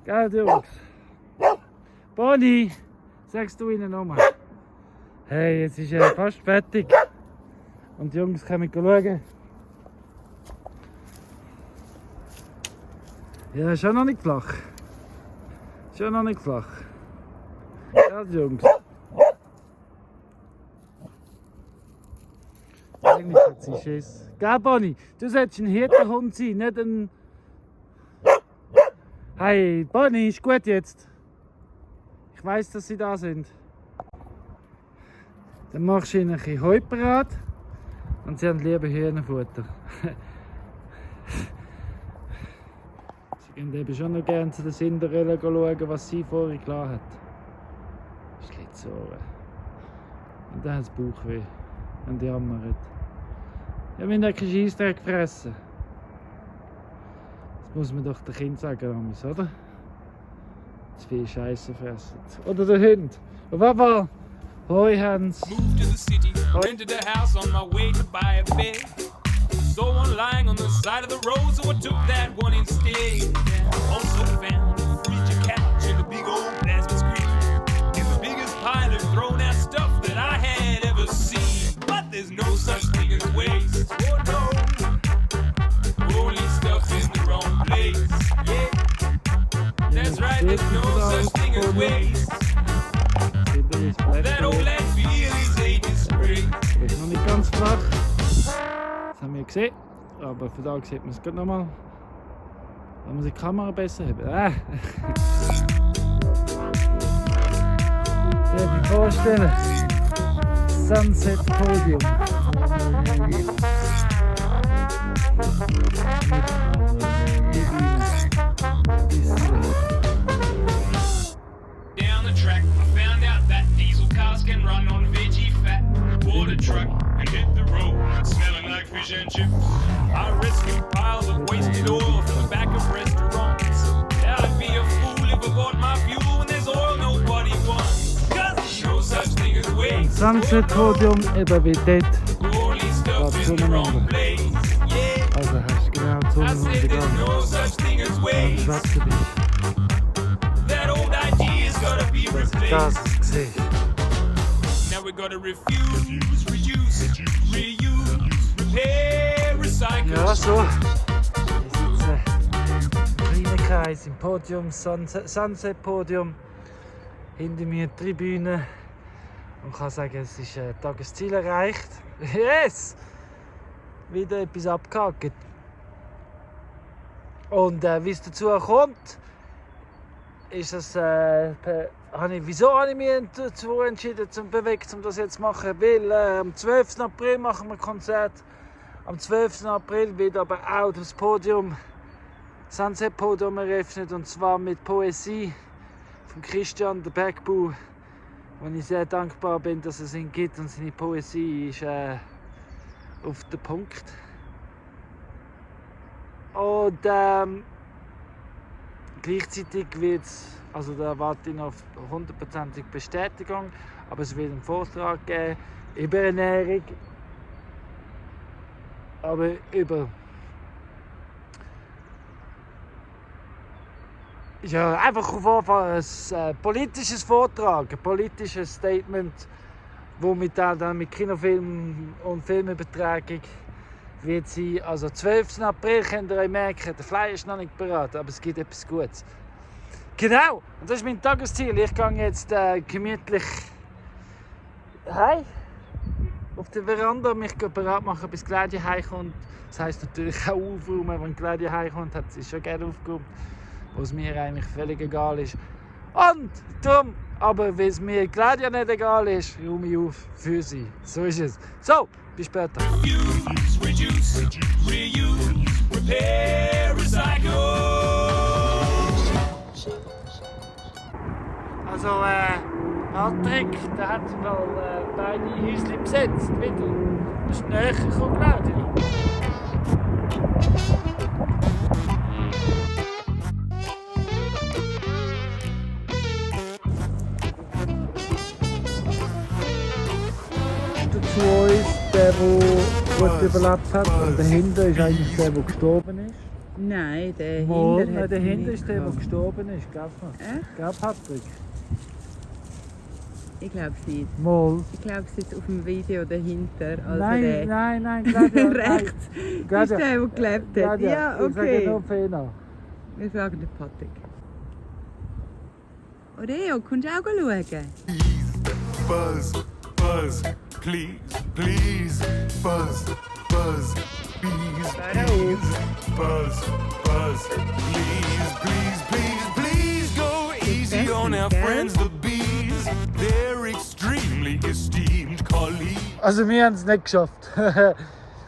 Gell, Jungs? Bonnie, sagst du ihnen nochmal? Hey, jetzt ist er fast fertig. Und die Jungs können schauen. Ja, ist schon noch nicht flach. Schon noch nicht flach. Ja, die Jungs. Eigentlich hat sie Schiss. Gell, Bonnie? Du solltest ein Hirtenhund sein, nicht ein... Hey, Bonnie, ist gut jetzt? Ich weiss, dass sie da sind. Dann machst du ihnen ein bisschen Heu parat und sie haben lieber Hühnerfutter. Sie gehen eben schon noch gerne zu der Cinderella schauen, was sie vorher klar hat. Das geht so. Und dann hat es Bauchweh. Und die jammert. Ja, wir haben keinen Scheissdreck gefressen. Das muss man doch den Kindern sagen, oder? Zu viel Scheiße fressen. Oder der Hund. Auf jeden Fall. Hoi, Hans. Moved to the city, rented a house on my way to buy a bed. Saw one lying on the side of the road, so I took that one instead. Also found a freezer couch and a big old plasma screen. It's the biggest pile of thrown out stuff that I had ever seen. But there's no such thing as waste. Oh no, only stuff in the wrong place. Yeah, that's right, there's no such thing as waste. That old landfill is a disgrace. Ist noch nicht ganz flach. Das haben wir gesehen. Aber von da sieht man es gerade nochmal. Da muss ich die Kamera besser haben. Ich kann mir vorstellen. Sunset Podium. Down the track, I found out that diesel cars can run on veggie fat. Bought a truck and hit the road, smelling like fish and chips. I rescued piles of wasted oil from the back of restaurants. I'd be a fool if I bought my fuel when there's oil nobody wants. 'Cause there's no such thing as waste. Sunset Podium eben wie dort. Only stuff in the wrong place. Yeah, Also hast du genau die I said there's Sonnenuntergang. no such thing as Wenn du waste. schwätzer bist. That old idea's gotta be Das ist das replaced. gesehen. Now we gotta refuse, reduce, reuse, repair, recycle. Ja, so. Wir sitzen im kleinen Kreis im Podium, Sunset Podium. Hinter mir die Tribüne. Und kann sagen, es ist Tagesziel erreicht. Yes! Wieder etwas abgehakt. Und wie es dazu kommt, ist es, wieso habe ich mich dazu entschieden, um das jetzt zu machen? Weil am 12. April machen wir ein Konzert. Am 12. April wird aber auch das Podium Sunset Podium eröffnet, und zwar mit Poesie von Christian der Bergbau, wo ich sehr dankbar bin, dass es ihn gibt, und seine Poesie ist auf den Punkt. Und gleichzeitig wird es, also da erwarte ich noch auf 100%ige Bestätigung, aber es wird einen Vortrag geben über Ernährung, aber über einfach auf jeden Fall ein politisches Vortrag, ein politisches Statement, wo dann mit Kinofilm und Filmübertragung wird sein. Also 12. April könnt ihr euch merken, der Flyer ist noch nicht bereit, aber es gibt etwas Gutes. Genau, und das ist mein Tagesziel. Ich gehe jetzt gemütlich heim auf der Veranda, mich bereit machen, bis Claudia heimkommt. Das heisst natürlich auch aufräumen, wenn Claudia heimkommt, hat sie schon gerne aufgeräumt, was mir eigentlich völlig egal ist. Und darum, aber weil es mir Claudia nicht egal ist, räume ich auf für sie. So ist es. So, bis später. Use, reduce, reuse, repair, recycle. Also, Patrick, der hat mal beide Häuschen besetzt, wieder. Das ist näher gekommen, Claudia. Zu uns, der gut überlebt hat, und dahinter ist eigentlich der gestorben ist. Nein, der Mal, Hinter hat dahinter nicht ist der gehabt. gestorben ist, glaubst du? Gell, Patrick? Ich glaube es nicht. Mal. Ich glaube es ist auf dem Video dahinter. Also Nein, Claudia. rechts ist der, der gelebt hat. Ja, Ich sage okay. nur Fehler. Wir fragen den Patrick. Oreo, kommst du auch schauen? Buzz, buzz, please, please, buzz, buzz, bees, bees, buzz, buzz, please, please, please, please go easy on our friends, the bees. They're extremely esteemed colleagues. Also wir haben es nicht geschafft.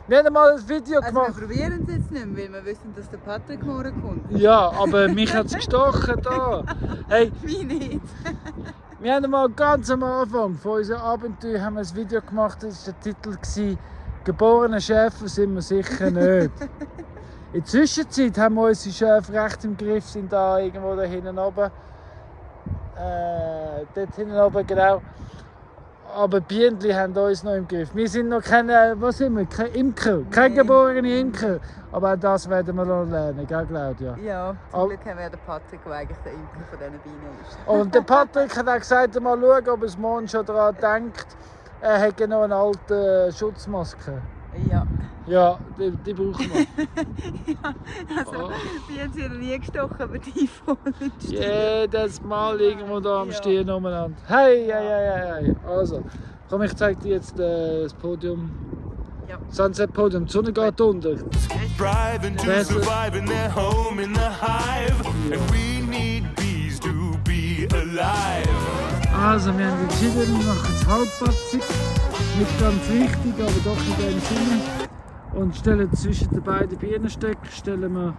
Wir haben mal ein Video Also wir gemacht. probieren es jetzt nicht mehr, weil wir wissen, dass der Patrick morgen kommt. Ja, aber mich hat es gestochen da. Hey, Wie nicht? wir haben mal ganz am Anfang von unserem Abenteuer haben wir ein Video gemacht, das war der Titel «Geborene Schäfer sind wir sicher nicht». In der Zwischenzeit haben wir unsere Schäfer recht im Griff, sind da irgendwo da hinten oben. Dort hinten oben, genau. Aber die Bienen haben uns noch im Griff. Wir sind noch keine, was sind wir? Keine Imker, keine geborene Imker. Aber auch das werden wir noch lernen, gell Claudia? Ja, Oh. zum Glück haben wir den Patrick, der eigentlich der Imker von diesen Bienen ist. Und der Patrick hat auch gesagt, mal schauen, ob es morgen schon daran denkt. Er hat noch eine alte Schutzmaske. Ja. Ja, die brauchen wir. Also, Oh. die haben sie noch nie gestochen, aber die voll nicht. Jedes Mal irgendwo da am Ja. Stirn umeinander. Hey. Also, komm, ich zeig dir jetzt das Podium. Ja. Sunset Podium, die Sonne geht unter. Striving to Besser. survive in their home in the hive, and we need bees to be alive. Also, wir haben entschieden, wir machen es halbpatzig. Nicht ganz richtig, aber doch in dem Sinne. Und stellen zwischen den beiden Bienenstöcken stellen wir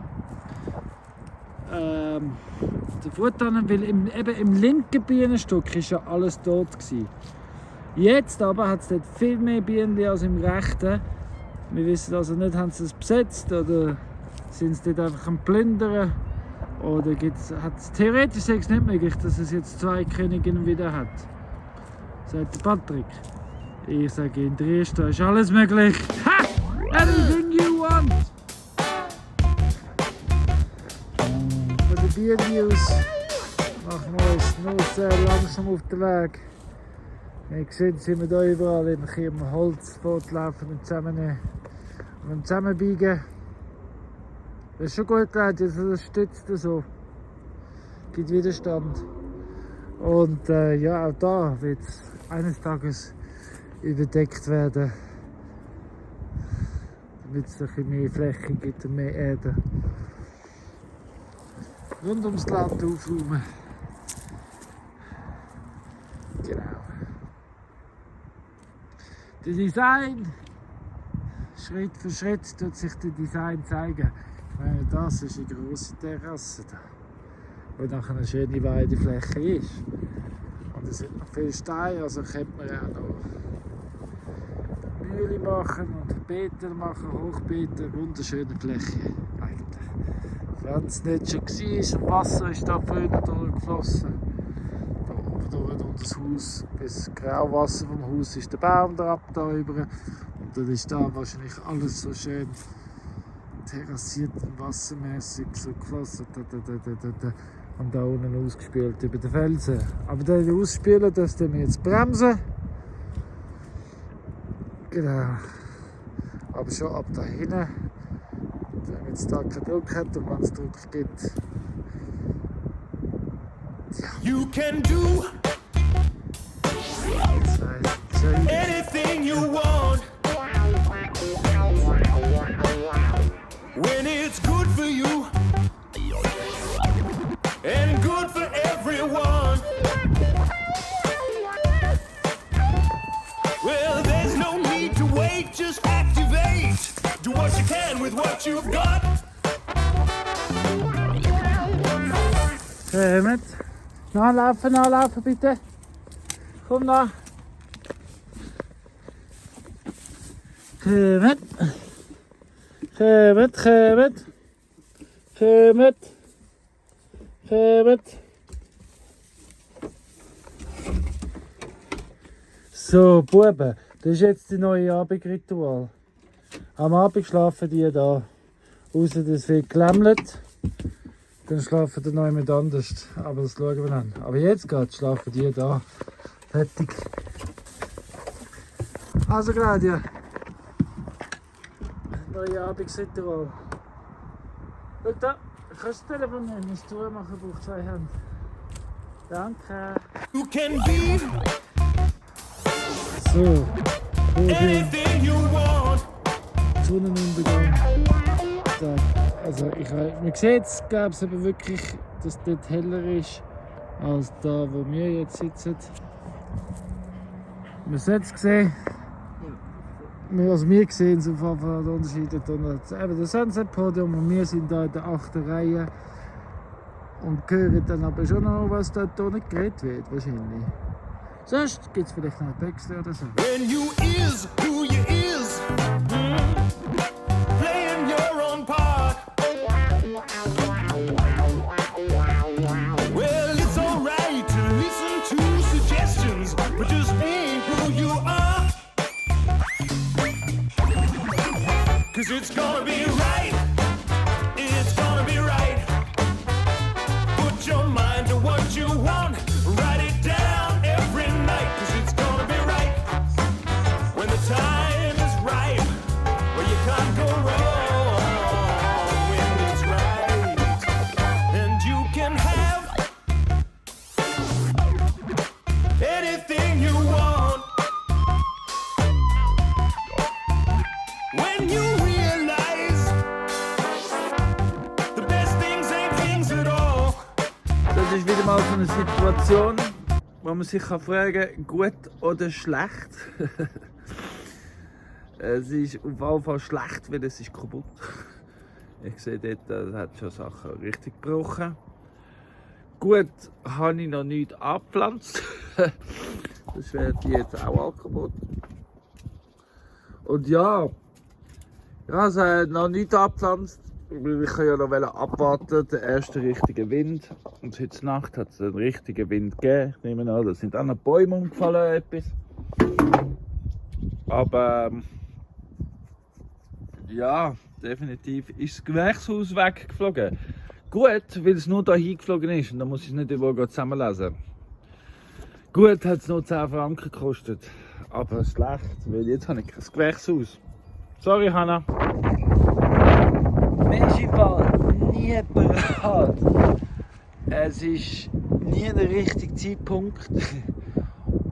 den Futter an, weil eben im linken Bienenstock ist ja alles tot gewesen. Jetzt aber hat es dort viel mehr Bienen als im rechten. Wir wissen also nicht, haben sie es besetzt oder sind sie dort einfach am Plündern. Oder theoretisch ist es nicht möglich, dass es jetzt zwei Königinnen wieder hat. Sagt der Patrick. Ich sage, in Dresden ist alles möglich. Ha! Anything you want! Von den Bier-News machen wir uns nur sehr langsam auf den Weg. Wie ihr seht, sind wir hier überall im Holz fortlaufen und zusammenbiegen. Das ist schon gut, Leute, das stützt so. Gibt Widerstand. Und ja, auch da wird es eines Tages überdeckt werden, damit es ein bisschen mehr Fläche gibt und mehr Erde. Rund ums Land aufräumen. Genau. Der Design, Schritt für Schritt tut sich der Design zeigen. Das ist eine grosse Terrasse da, wo nachher eine schöne Weidefläche ist. Und es sind noch viele Steine, also könnte man auch noch Mühle machen und Beete machen, Hochbeete, wunderschöne Fläche eigentlich. Wenn es nicht schon war, und Wasser ist da früher durchgeflossen. Da oben durch das Haus, bis das Grauwasser vom Haus ist der Baum da ab da über. Und dann ist da wahrscheinlich alles so schön terrassiert und wassermäßig so geflossen. Und da unten ausgespült über den Felsen. Aber den Ausspülen, das tun wir jetzt bremsen. Genau. Aber schon ab da hinten, wenn jetzt da keinen Druck hat und wenn es Druck gibt. You can do anything you want when it's good for you and good for everyone. Well, there's no need to wait, just activate. Do what you can with what you've got. Kommt. Nachlaufen bitte. Komm nach. Kommt. So, Buben, das ist jetzt die neue Abendritual. Am Abend schlafen die da. Außer das wird gelämmelt. Dann schlafen die noch jemand anders. Aber das schauen wir dann. Aber jetzt geht's, schlafen die da. Fertig. Also Claudia. Neue Abendritual. Schau da, kannst du das Telefon nehmen? Das Zumachen braucht 2 Hände. Danke. You can be So, anything you want. Sonnenuntergang. Da. Also man sieht es, glaube ich, aber wirklich, dass es dort heller ist als da, wo wir jetzt sitzen. Man sollte es sehen. Also wir sehen es auf jeden Fall den Unterschied. Eben das Sunset-Podium und wir sind da in der 8. Reihe und hören dann aber schon noch, was dort nicht geredet wird, wahrscheinlich. Sonst gibt es vielleicht noch Texte oder so. When you is who you is, playing your own part. Well, it's alright to listen to suggestions, but just be who you are. 'Cause it's gonna be right, it's gonna be right. Put your mind to what you want, write it down every night. 'Cause it's gonna be right when the time is right. Well, you can't go wrong when it's right. And you can have anything you want when you realize the best things ain't things at all. Das ist wieder mal so eine Situation, wo man sich fragen kann, gut oder schlecht. Es ist auf jeden Fall schlecht, weil es ist kaputt. Ich sehe dort, das hat schon Sachen richtig gebrochen. Gut, habe ich noch nichts abgepflanzt. Das wird jetzt auch all kaputt. Und ja, also noch nichts abgepflanzt. Ich kann ja noch abwarten, den ersten richtigen Wind. Und heute Nacht hat es einen richtigen Wind gegeben. Ich nehme an, da sind auch noch Bäume umgefallen. Etwas. Aber ja, definitiv ist das Gewächshaus weggeflogen. Gut, weil es nur hier hingeflogen ist und dann muss ich es nicht überall zusammenlesen. Gut, hat es nur 10 Franken gekostet. Aber schlecht, weil jetzt habe ich kein Gewächshaus. Sorry, Hanna. Man ist im Fall nie bereit. Es ist nie der richtige Zeitpunkt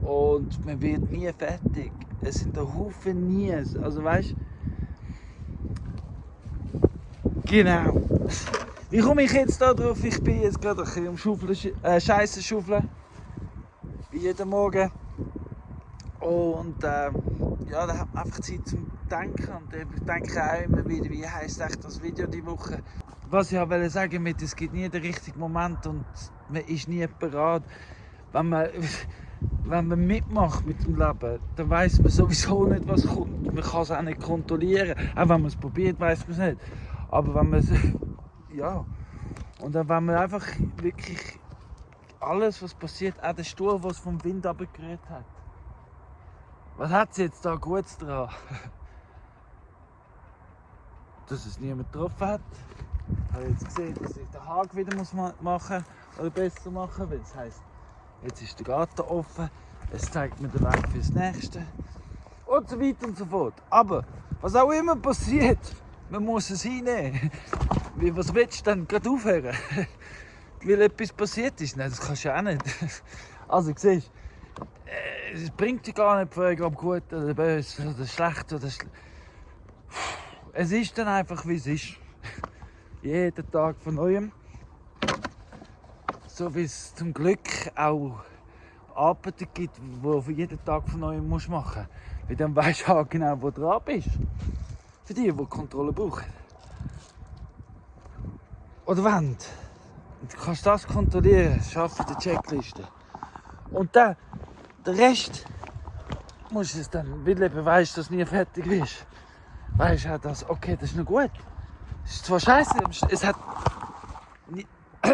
und man wird nie fertig. Es sind ein Haufen Nies. Also weißt du? Genau. Wie komme ich jetzt da drauf? Ich bin jetzt gerade ein bisschen am Schaufeln, Scheisse schaufeln. Wie jeden Morgen. Und ja, da hat man einfach Zeit zum denke. Und ich denke auch immer wieder, wie heisst echt das Video die Woche. Was ich auch wollte sagen mit, es gibt nie den richtigen Moment und man ist nie bereit. Wenn man mitmacht mit dem Leben, dann weiß man sowieso nicht, was kommt. Man kann es auch nicht kontrollieren. Auch wenn man es probiert, weiß man es nicht. Aber wenn man es... Ja. Und dann, wenn man einfach wirklich alles, was passiert, auch der Stuhl, was vom Wind abgerührt hat. Was hat sie jetzt da Gutes dran? Dass es niemand getroffen hat. Ich habe jetzt gesehen, dass ich den Haken wieder machen muss oder besser machen, weil das heisst, jetzt ist der Garten offen, es zeigt mir den Weg fürs Nächste und so weiter und so fort. Aber was auch immer passiert, man muss es hinnehmen. Was willst du denn gerade aufhören? Weil etwas passiert ist? Nein, das kannst du auch nicht. Also siehst, es bringt dich gar nicht fragen, ob gut oder böse oder schlecht oder es ist dann einfach wie es ist. Jeden Tag von neuem. So wie es zum Glück auch Arbeiten gibt, die du jeden Tag von neuem machen musst. Weil dann weisst du auch genau, wo du dran bist. Für die Kontrolle brauchen. Oder wollen. Du kannst das kontrollieren, schaffen die Checkliste. Und dann, der Rest, musst du es dann, weil du weißt, dass du nie fertig bist. Weißt du auch, dass, okay, das ist noch gut. Es ist zwar scheiße, es hat nie, es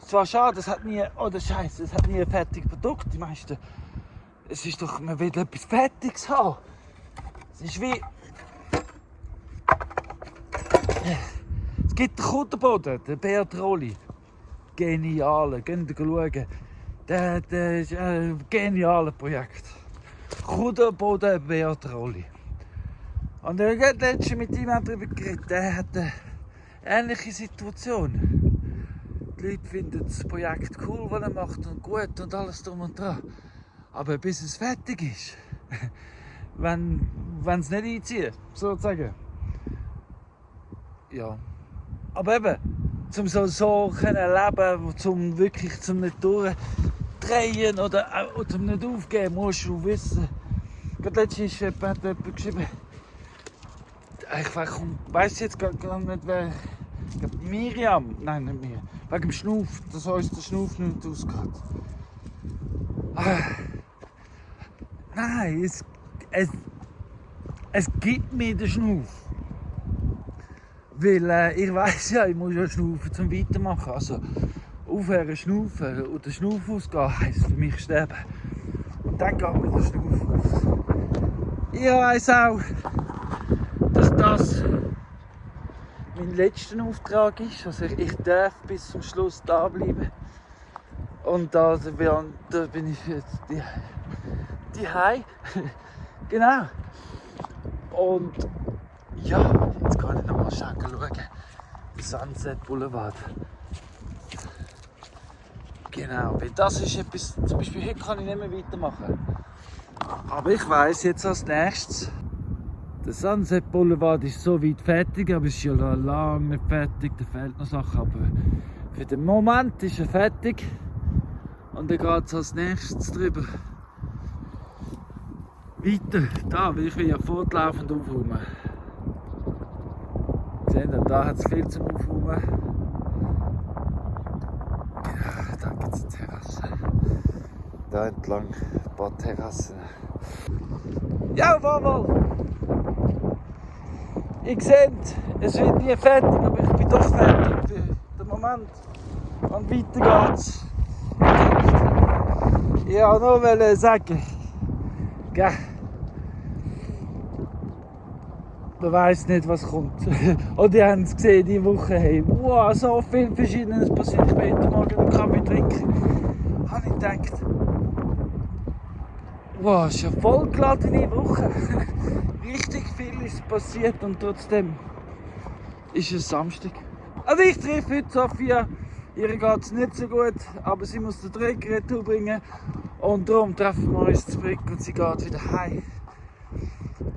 ist zwar schade, es hat nie, oder scheiße, es hat nie ein fertiges Produkt. Die meisten, es ist doch, man will etwas Fertiges haben. Es ist wie, es gibt den Kutterboden, den Beat Rolli. Geniale, geht schauen. Das ist ein geniales Projekt. Kutterboden Beat Rolli. Und ich habe letztens mit ihm darüber geredet, der hat eine ähnliche Situation. Die Leute finden das Projekt cool, was er macht und gut und alles drum und dran. Aber bis es fertig ist, wenn es nicht einzieht, sozusagen. Ja. Aber eben, um so können leben, um wirklich zum nicht durchdrehen oder zum nicht aufgeben, musst du wissen. Gerade letztens hat jemand geschrieben, ich weiss jetzt gar nicht, wer. Ich glaube Miriam. Nein, nicht Miriam. Wegen dem Schnuff, dass uns der Schnuff nicht ausgeht. Nein, es gibt mir den Schnuff. Weil ich weiss ja, ich muss ja schnaufen zum Weitermachen. Also aufhören schnaufen oder Schnuff ausgehen heisst für mich sterben. Und dann geht mir der Schnuff aus. Ich weiss auch, dass das mein letzter Auftrag ist. Also ich darf bis zum Schluss da bleiben. Und da bin ich jetzt die Hause. Genau. Und ja, jetzt kann ich nochmal schauen. Der Sunset Boulevard. Genau, weil das ist etwas, zum Beispiel heute kann ich nicht mehr weitermachen. Aber ich weiss jetzt als nächstes, der Sunset Boulevard ist so weit fertig, aber es ist ja noch lange nicht fertig, da fehlt noch Sachen. Aber für den Moment ist er fertig und dann geht es als nächstes drüber. Weiter, da, weil ich will ja fortlaufend aufräumen. Seht ihr, da hat es viel zum Aufräumen. Ja, da gibt es eine Terrasse. Da entlang ein paar Terrassen. Ja, Mama! Ihr seht, es wird nie fertig, aber ich bin doch fertig für den Moment. Und weiter geht's. Ich wollte nur sagen, gell? Man weiss nicht, was kommt. Und ihr habt es gesehen, diese Woche, hey, wow, so viel Verschiedenes passiert. Ich bin heute Morgen einen Kaffee trinken. Habe ich gedacht, wow, es ist eine vollgeladene Woche. Richtig viel ist passiert und trotzdem ist es Samstag. Also ich treffe heute Sophia. Ihr geht es nicht so gut, aber sie muss den Träger retour bringen. Und darum treffen wir uns zurück und sie geht wieder heim.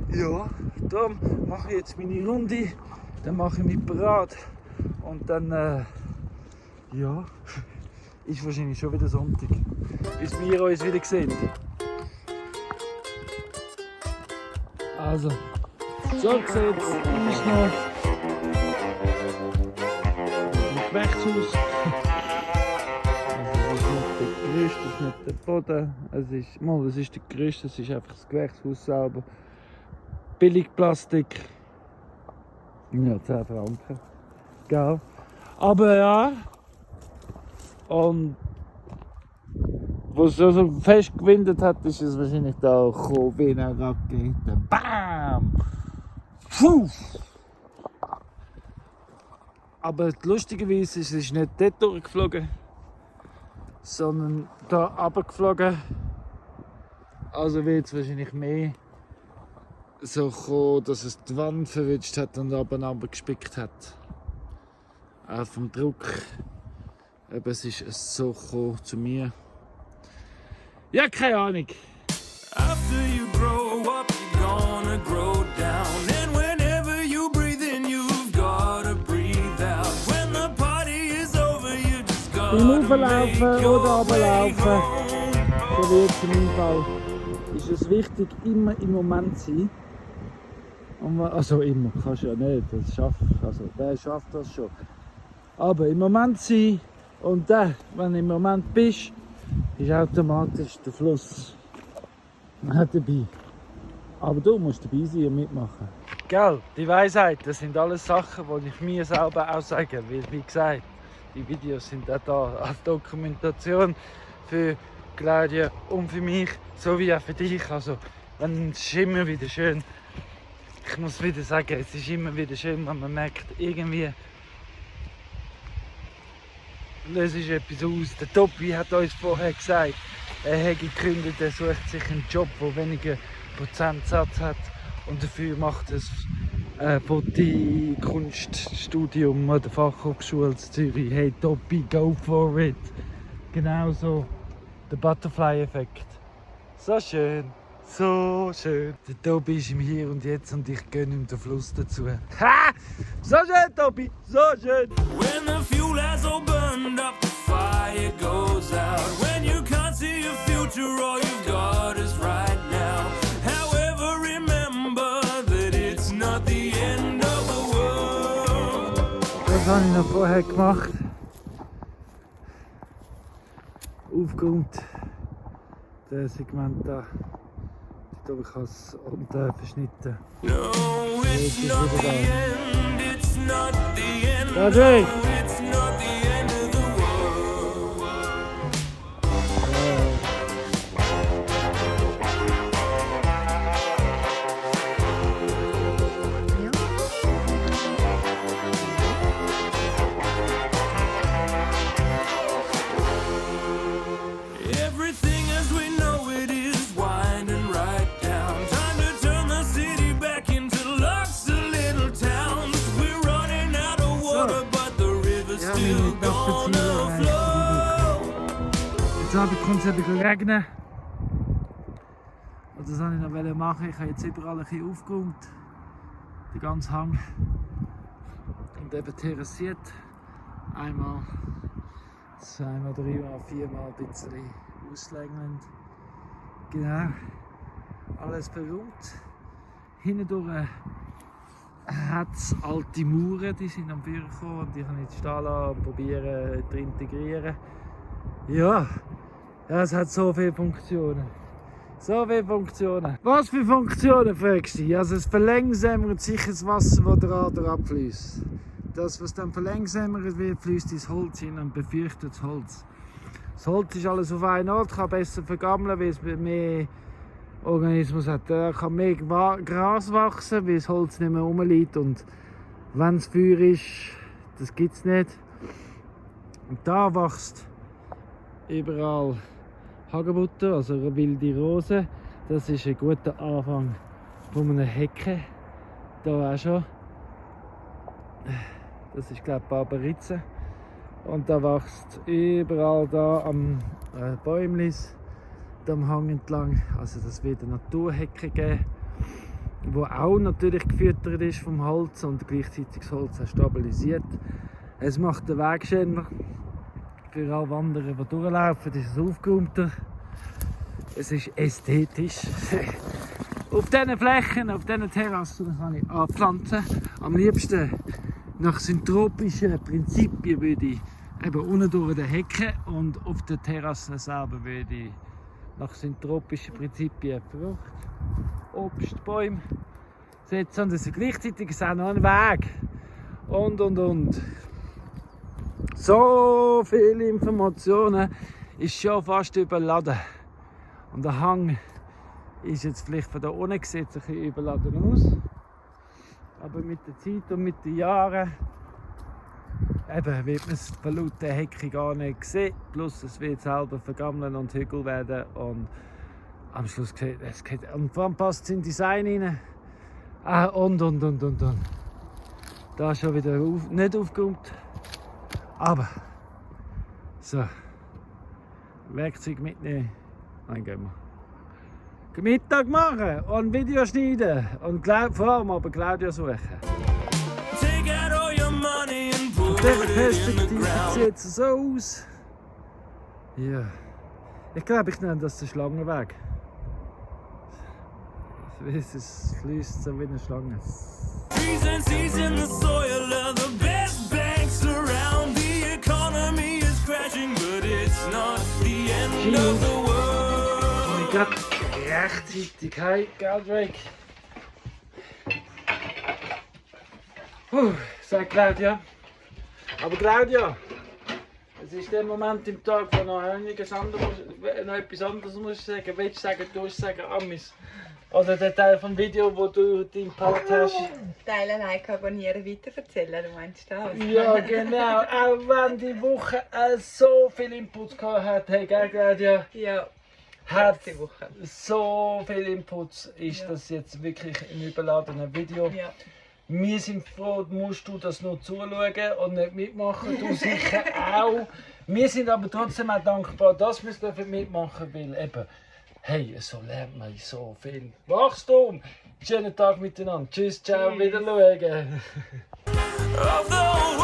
Ja, darum mache ich jetzt meine Runde, dann mache ich mich bereit und dann, ja, ist wahrscheinlich schon wieder Sonntag, bis wir uns wieder sehen. Also, So sieht es aus noch. Ein Gewächshaus. Also es ist nicht der größte, es ist nicht der Boden. Es ist der größte, es ist einfach das Gewächshaus selber. Billigplastik. Ja, 10 Franken. Gell? Aber ja. Und was so fest gewindet hat, ist es wahrscheinlich da gekommen wie eine Rakete. Bam! Puh! Aber lustigerweise ist es nicht dort durchgeflogen, sondern da runtergeflogen. Also wird es wahrscheinlich mehr so gekommen, dass es die Wand verrutscht hat und aber gespickt hat. Auch vom Druck. Aber es ist so gekommen zu mir. Ja, keine Ahnung. After you grow up, you're gonna grow down. And whenever you breathe in, you've gotta breathe out. When the party is over, you just Beim gotta Auflaufen make oder your way Runterlaufen, home. so wie jetzt in meinem Fall, ist es wichtig, immer im Moment zu sein. Also immer, kannst du ja nicht, das schafft, also der schafft das schon. Aber im Moment sein und wenn du im Moment bist, ist automatisch der Fluss auch dabei. Aber du musst dabei sein und mitmachen. Gell, die Weisheit, das sind alles Sachen, die ich mir selber auch sage. Wie gesagt, die Videos sind auch da als Dokumentation für Claudia und für mich, sowie auch für dich. Also, es ist immer wieder schön. Ich muss wieder sagen, es ist immer wieder schön, wenn man merkt, irgendwie löse ich etwas aus. Der Topi hat uns vorher gesagt, er hat gekündigt, er sucht sich einen Job, der weniger Prozentsatz hat und dafür macht es Kunststudium an der Fachhochschule in Zürich. Hey Topi, go for it! Genauso der Butterfly-Effekt. So schön, so schön. Der Tobi ist im Hier und Jetzt und ich gönne ihm den Fluss dazu. Ha! So schön, Tobi, so schön! When the fuel has all burned up, the fire goes out. When you can't see your future, all you've got is right now. However, remember that it's not the end of the world. Das habe ich noch vorher gemacht. Aufgeräumt. Das Segment da. Ich glaube, ich habe es unten verschnitten. No, it's not the end, it's not the end. Das No, ist. it's not the end of the world. Everything as we know it is winding right down. Time to turn the city back into lots of little towns. We're running out of water, but the river's Ja, still meine gonna Tastatur flow. Jetzt Abend kommt es ein bisschen regnen. Und das wollte ich noch machen. Ich habe jetzt überall ein bisschen aufgeräumt. Den ganzen Hang. Und eben terrassiert. Einmal, zweimal, dreimal, viermal ein bisschen auslängend. Genau. Alles verräumt. Hindurch hat es alte Mauern, die sind am Führer gekommen und die kann ich jetzt stehen lassen und probieren zu integrieren. Ja, es hat so viele Funktionen. So viele Funktionen. Was für Funktionen, fragst du dich? Also es verlangsamt sich das Wasser, das der Ader abfließt. Das, was dann verlangsamt wird, fließt ins Holz hin und befeuchtet das Holz. Das Holz ist alles auf einen Ort, kann besser vergammeln, weil es mehr Organismus hat. Da kann mehr Gras wachsen, weil das Holz nicht mehr rumliegt. Und wenn es Feuer ist, das gibt es nicht. Und da wächst überall Hagebutter, also eine wilde Rose. Das ist ein guter Anfang von einer Hecke. Da auch schon. Das ist, glaube ich, Barberitze. Und da wächst überall da am Bäumlis, am Hang entlang. Also das wird eine Naturhecke geben, die auch natürlich gefüttert ist vom Holz und gleichzeitig das Holz auch stabilisiert. Es macht den Weg schöner für alle Wanderer, die durchlaufen. Es ist aufgeräumter, es ist ästhetisch Auf diesen Flächen, auf diesen Terrassen kann ich anpflanzen. Am liebsten nach syntropischen Prinzipien würde ich eben unten durch den Hecken und auf den Terrassen selber würde ich nach syntropischen Prinzipien Frucht, Obstbäume setzen. Und gleichzeitig ist auch noch ein Weg. Und. So viele Informationen ist schon fast überladen. Und der Hang ist jetzt vielleicht von da unten gesehen ein bisschen überladen aus. Aber mit der Zeit und mit den Jahren eben wird man es von lauter Hecke gar nicht sehen. Plus es wird selber vergammeln und Hügel werden. Und am Schluss geht es. Und vor allem passt es in Design rein. Und. Da ist schon wieder nicht aufgeräumt. Aber so. Werkzeug mitnehmen. Dann gehen wir. Mittag machen und Video schneiden. Und vor allem aber Claudia suchen. Take out all your money and Aus put dieser it in the Perspektive ground. sieht es so aus. Ja. Ich glaube, ich nenne das den Schlangenweg. Es fließt so wie eine Schlange. Trees and seeds in the soil are the best banks around. The economy is crashing, but it's not the end of the world. Ich glaube, rechtzeitig. Hey, Geldrake. Sagt Claudia. Aber Claudia, es ist der Moment im Tag, wo noch etwas anderes musst sagen. Willst du sagen, du musst sagen, Amis. Oder der Teil vom Video, wo du deinen Part hast. Teile, Like, abonnieren, weiterverzählen, du meinst das? Ja, genau. Auch wenn die Woche so viel Inputs gehabt hat, hey, gell, Claudia? Ja, Hat die Woche. so viel Inputs, ist Ja. das jetzt wirklich ein überladenes Video. Ja. Wir sind froh, musst du das nur zuschauen und nicht mitmachen. Du sicher auch. Wir sind aber trotzdem auch dankbar, dass wir es mitmachen dürfen, weil eben, hey, so lernt man so viel. Wachstum! Schönen Tag miteinander. Tschüss, ciao, Tschüss. wieder schauen. Of the